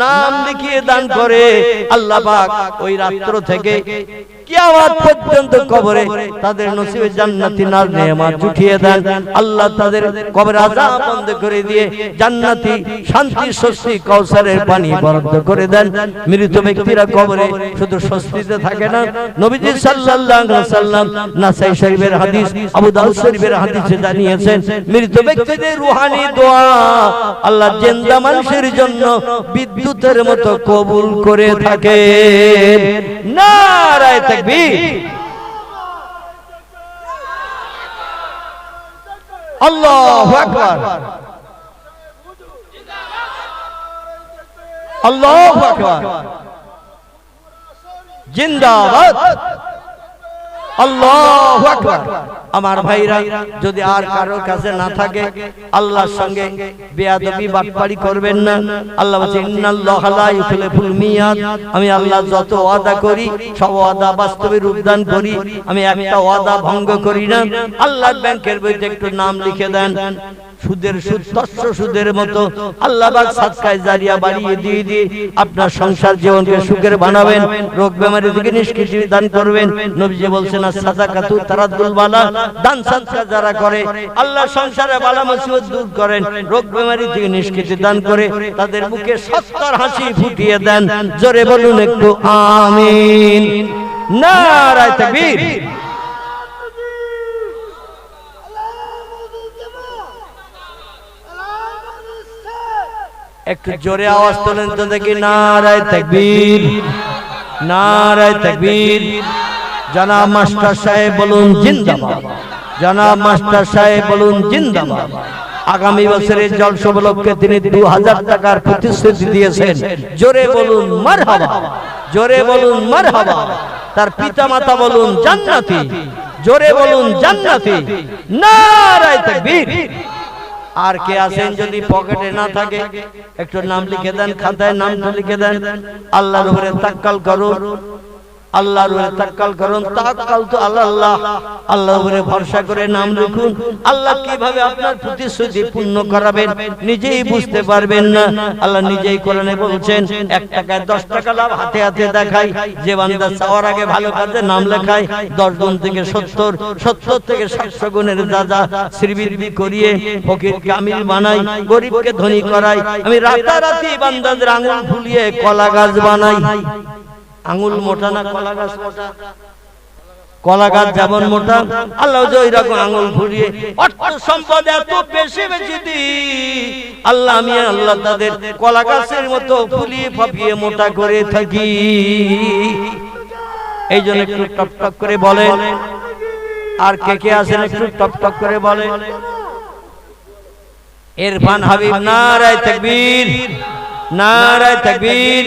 নাম লিখিয়ে দান করে, আল্লাহ পাক ওই রাত্র থেকে কিয়ামত পর্যন্ত কবরে তাদের নসিবে জান্নাতি নাজ নেয়ামত জুটিয়ে দেন। আল্লাহ তাদের কবর আযাব বন্ধ করে দিয়ে জান্নাতি শান্তি স্বস্তি কাউসারের পানি বরাদ্দ করে দেন। মৃত ব্যক্তিরা কবরে শুধু স্বস্তিতে থাকে না, নবীজি সাল্লাল্লাহু আলাইহি ওয়াসাল্লাম নাসাই শরীফের হাদিস, আবু দাউদ শরীফের হাদিসে জানিয়েছেন মৃত ব্যক্তিদের রূহানি দোয়া আল্লাহ জিন্দা মানুষের জন্য বিদ্যুতের মতো কবুল করে থাকে। নারায়ে তাকবীর, আল্লাহু আকবার, আল্লাহু আকবার, জিন্দাবাদ, আল্লাহু আকবার। আমার ভাইরা, যদি আর কারো কাছে না থাকে আল্লাহর সঙ্গে বেয়াদবি বাটপারি করবেন না। আল্লাহ বলেন ইন্নাল্লাহা লা ইউখলিফুল মিয়াদ, আমি আল্লাহ যত ওয়াদা করি সব ওয়াদা বাস্তবে রূপদান করি, আমি একটা ওয়াদা ভঙ্গ করি না। আল্লাহর ব্যাংকের বইতে একটু নাম লিখে দেন, সুদের সুদ তস্য সুদের মতো আল্লাহ পাক সাদকায়ে জারিয়া বাড়িয়ে দিয়ে দিয়ে আপনার সংসার জীবনকে সুখের বানাবেন, রোগ বেমারি থেকে নিষ্কৃতি দান করবেন। নবীজি বলছেন সাদাকাতু তারাদ্দুল বালা, দান সাদকা যারা করে আল্লাহ সংসারে বালা মুসিবত দূর করেন, রোগ বেমারি থেকে নিষ্কৃতি দান করে তাদের মুখে সত্তর হাসি ফুটিয়ে দেন। জোরে বলুন একটু আমিন। নারায়ে তাকবীর, একটু জোরে আওয়াজ তোলেন তো দেখি। নারায়ে তাকবীর, নারায়ে তাকবীর। জনাব মাস্টার সাহেব বলুন জিন্দাবাদ, জনাব মাস্টার সাহেব বলুন জিন্দাবাদ। আগামী বছরের জলসা উপলক্ষে তিনি 2000 টাকার প্রতিশ্রুতি দিয়েছেন। জোরে বলুন মারহাবা, জোরে বলুন মারহাবা। তার পিতা মাতা বলুন জান্নাতি, জোরে বলুন জান্নাতি। নারায়ে তাকবীর। আর কে আছেন যদি পকেটে না থাকে একটু নাম লিখে দেন, খাতায় নামটা লিখে দেন। আল্লাহর উপরে তাওয়াক্কুল করুন, আল্লাহর উপরে তাওয়াক্কুল করুন। তাওয়াক্কুল তো আল্লাহ, আল্লাহর উপরে ভরসা করে নাম লিখুন। আল্লাহ কিভাবে আপনার প্রতিশ্রুতি পূর্ণ করাবেন নিজেই বুঝতে পারবেন না। আল্লাহ নিজেই কোরআনে বলছেন 1 টাকায় 10 টাকা লাভ হাতে হাতে দেখাই। যে বান্দা চাওয়ার আগে ভালো কাজে নাম লেখায় 10 গুণ থেকে 70, 70 থেকে 700 গুণের দাদা শ্রীবৃদ্ধি করিয়ে ফকির কামিল বানাই, গরিবকে ধনী করাই। আমি রাতারাতি বান্দাদের আঙ্গুল ফুলিয়ে কলা গাছ বানাই। আঙ্গুল মোটা না কলা গাছ মোটা? কলা গাছ যেমন মোটা আল্লাহ ওই রকম আঙ্গুল ফুলিয়ে অর্থ সম্পদ এত বেশি বেশি দিই আল্লাহ, আমি আল্লাহ তাদের কলা গাছের মতো ফুলিয়ে ফাঁপিয়ে মোটা করে থাকি। এই জন্য একটু টপ টপ করে বলেন। আর কে কে আছেন একটু টপ টপ করে বলেন। ইরফান হাবিব, নারায়ে তাকবীর, নারায়ে তাকবীর।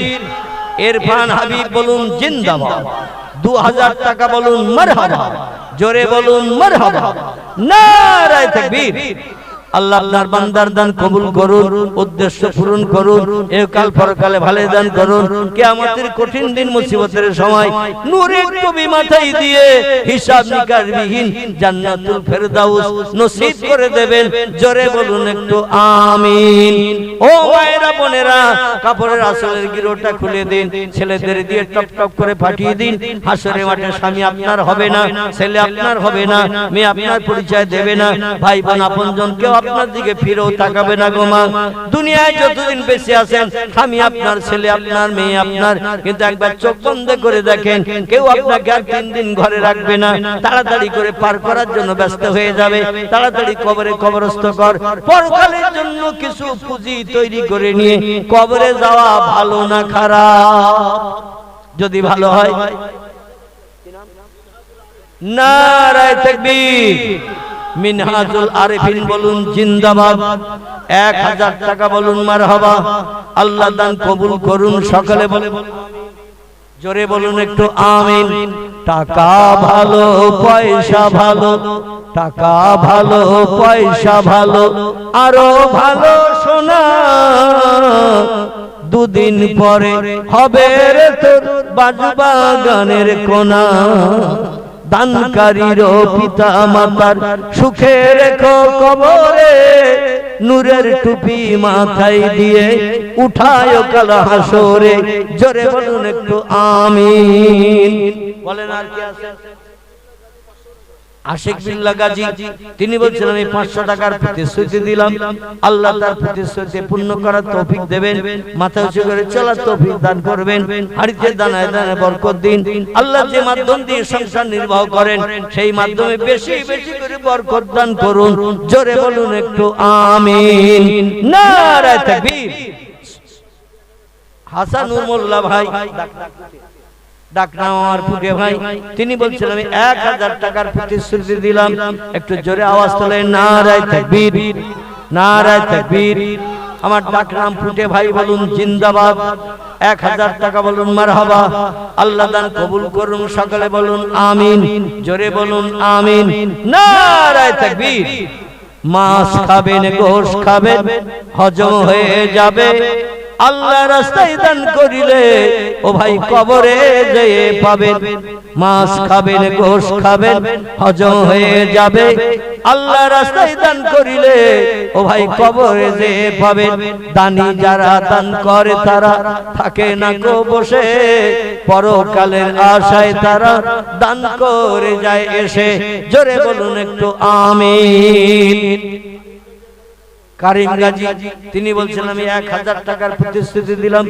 ইরফান হাবিব বলুন জিন্দাবাদ। 2000 টাকা বলুন মারহাবা, জোরে বলুন মারহাবা। নারায়ে তাকবীর। আল্লাহ আপনার বান্দার দান কবুল করুন, উদ্দেশ্য পূরণ করুন, একাল পরকালে ভালো দান করুন। কিয়ামতের কঠিন দিন মুসিবতের সময় নূরের টুপি মাথায় দিয়ে হিসাব নিকাশ বিহীন জান্নাতুল ফেরদাউস নসিব করে দেবেন। জোরে বলুন একটু আমিন। ও মায়েরা বোনেরা, কাপড়ের আসলের গিরোটা খুলে দিন, ছেলেদের দিয়ে টপ টপ করে ফাটিয়ে দিন। হাসরের মাঠে স্বামী আপনার হবে না, ছেলে আপনার হবে না, মেয়ে আপনার পরিচয় দেবে না, ভাই বোন আপনজন কেউ আপনার দিকে ফিরেও তাকাবে না গো মা। দুনিয়ায় যতদিন বেঁচে আছেন স্বামী আপনার, ছেলে আপনার, মেয়ে আপনার, কিন্তু একবার চোখ বন্ধ করে দেখেন কেউ আপনাকে আর 3 দিন ঘরে রাখবে না। তাড়াতাড়ি করে পার করার জন্য ব্যস্ত হয়ে যাবে। তাড়াতাড়ি কবরে কবরস্থ কর। পরকালের জন্য কিছু পুঁজি তৈরি করে নিয়ে কবরে যাওয়া ভালো না খারাপ? যদি ভালো হয় নারায়ে তাকবীর। মিনহাজুল আরিফিন বলুন জিন্দাবাদ। 1000 টাকা বলুন মারহাবা। আল্লাহ দান কবুল করুন সকলে বলে, জোরে বলুন একটু আমিন। টাকা ভালো পয়সা ভালো, টাকা ভালো পয়সা ভালো, আরো ভালো সোনা দুদিন পরে হবে রে তোর বাজবাগানের কোনা দানকারীর পিতা মাতার সুখে রেখো কবরে নূরের টুপি মাথায় দিয়ে উঠায় কাল হাসরে জোরে বলুন একটু আমিন বলেন। আর কি আছে? আশিক বিল্লাহ গাজী তিনি বলছেন আমি 500 টাকার প্রতিশ্রুতি দিলাম, আল্লাহ তার প্রতিশ্রুতি পূর্ণ করার তৌফিক দেবেন, মাথা উঁচু করে চলার তৌফিক দান করবেন, হাড়িতে দানায় দানায় বরকত দিন। আল্লাহ যে মাধ্যম দিয়ে সংসার নির্বাহ করেন সেই মাধ্যমে বেশি বেশি করে বরকত দান করুন। জোরে বলুন একটু আমিন। নারে তাকবীর। হাসানুর মোল্লা ভাই ডাকনাম আমার পুকে ভাই তিনি বলছেন আমি 1000 টাকার প্রতিশ্রুতি দিলাম, একটু জোরে আওয়াজ তোলেন নারায়ে তাকবীর, নারায়ে তাকবীর। আমার ডাকনাম ফুটে ভাই বলুন জিন্দাবাদ। 1000 টাকা বলুন মারহাবা। আল্লাহ দান কবুল করুন, সকলে বলুন আমিন, জোরে বলুন আমিন। নারায়ে তাকবীর। মাছ খাবেন, গোশ খাবেন, হজম হয়ে যাবে, আল্লাহ রাস্তায় দান করিলে ও ভাই কবরে যেয়ে পাবেন। মাছ খাবেন, গোশ খাবেন, হজম হয়ে যাবে, আল্লাহ রাস্তায় দান করিলে ও ভাই কবরে যেয়ে পাবেন। দানি যারা দান করে তারা থাকে না কো বসে, পরকালের আশায় তারা দান করে যায় এসে। জোরে বলুন একটু আমিন। কারিম গাজী তিনি বলছেন আমি 1000 টাকার প্রতিশ্রুতি দিলাম।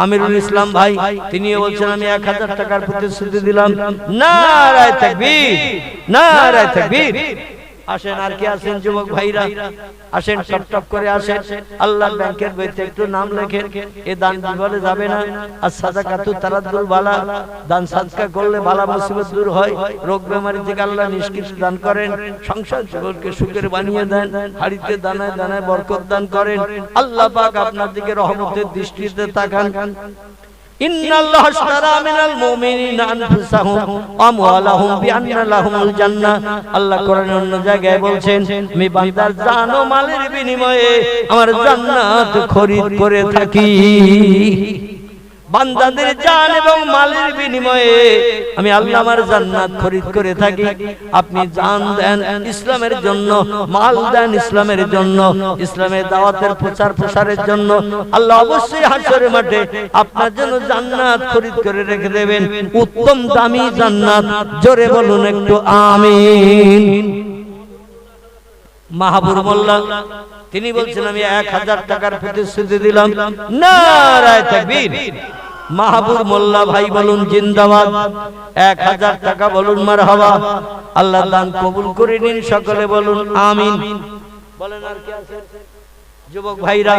আমিরুল ইসলাম ভাই তিনিও বলছেন আমি 1000 টাকার প্রতিশ্রুতি দিলাম। নারায়ে তাকবীর, নারায়ে তাকবীর। আসেন, আর কি আসেন যুবক ভাইরা, আসেন টপ টপ করে আসেন। আল্লাহর ব্যাংকের বইতে একটু নাম লেখেন, এ দান বিফলে যাবে না। আর সাদাকাতু তারাদ্দুল বালা, দান সাদকা করলে বালা মুসিবত দূর হয়, রোগ বেমারি থেকে আল্লাহ নিষ্কৃত দান করেন, সংসার জীবনকে সুখের বানিয়ে দেন, হাড়িতে দানায় দানায় বরকত দান করেন। আল্লাহ পাক আপনার দিকে রহমতের দৃষ্টিতে তাকান। ইন্নাল্লাহ আশতারা মিনাল মুমিনিনা আনফুসাহুম ওয়া আমওয়ালাহুম বিআন্না লাহুমুল জান্নাহ। আল্লাহ কোরআনের অন্য জায়গায় বলছেন আমি বান্দার জান ও মালের বিনিময়ে আমার জান্নাত খরিদ করে থাকি। বান্দাদের জান এবং মালের বিনিময়ে আমি আল্লাহ আমার জান্নাত খরিদ করে থাকি। আপনি জান দেন ইসলামের জন্য, মাল দেন ইসলামের জন্য, ইসলামের দাওয়াতের প্রচার প্রসারের জন্য, আল্লাহ অবশ্যই হাশরের মাঠে আপনার জন্য জান্নাত খরিদ করে রেখে দেবেন, উত্তম দামি জান্নাত। জোরে বলুন একটু আমিন। মাহবুব মোল্লা তিনি বলছেন আমি 1000 টাকার প্রতিশ্রুতি দিলাম। নারায়ে তাকবীর। মাহবুব মোল্লা ভাই বলুন জিন্দাবাদ। 1000 টাকা বলুন মারহাবা। আল্লাহ দান কবুল করে নিন, সকলে বলুন আমিন। বলেন আর কি আছে যুবক ভাইরা?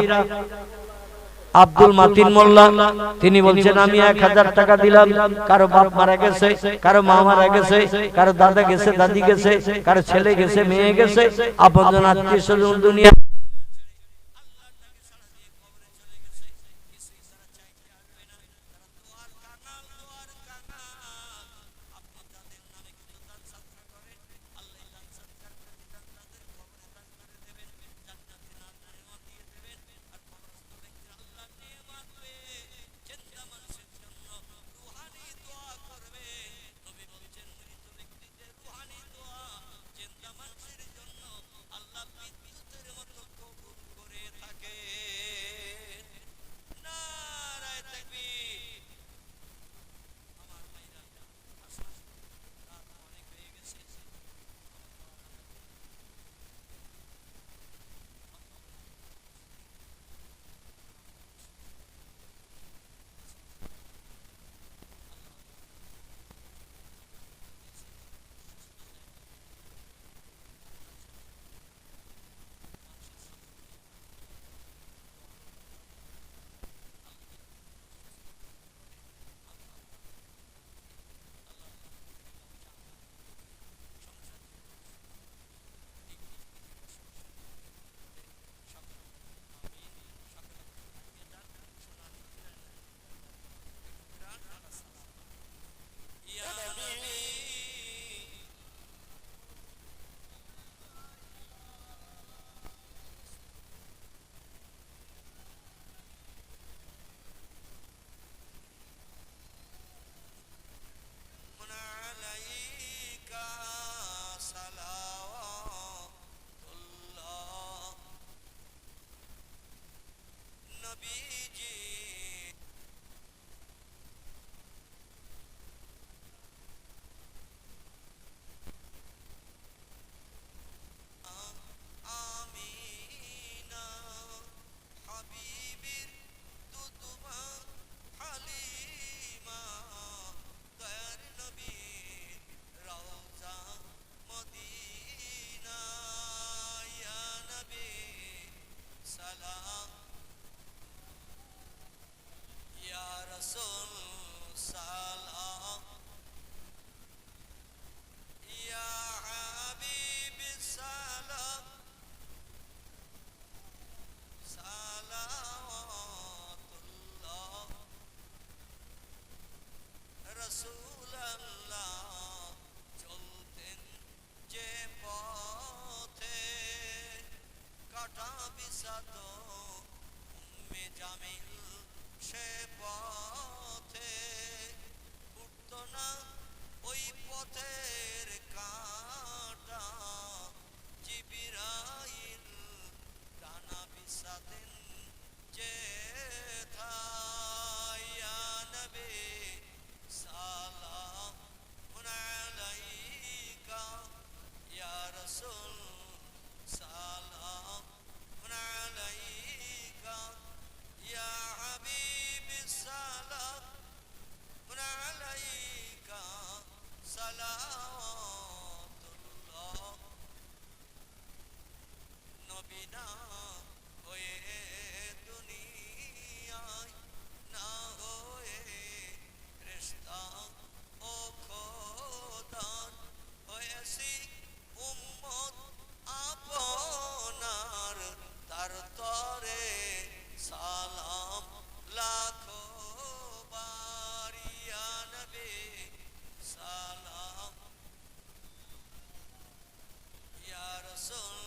আব্দুল মাতিন মোল্লা তিনি বলছেন আমি 1000 টাকা দিলাম। কারো বাপ মারা গেছে, কারো মা মারা গেছে, কারো দাদা গেছে, দাদি গেছে, কারো ছেলে গেছে, মেয়ে গেছে, আপনজন আত্মীয় স্বজন দুনিয়া রাসূল সালাম আলাইকা ইয়া হাবিবি সালাম আলাইকা সালাওয়াতুল্লাহ নবী না হয়ে দুনিয়ায় না হয়ে ফেরেশতা ও খোদার হয়েছি উম্মত আপনার তার তরে সালাম লাখো বারিয়া নবী সালাম ইয়া রাসূল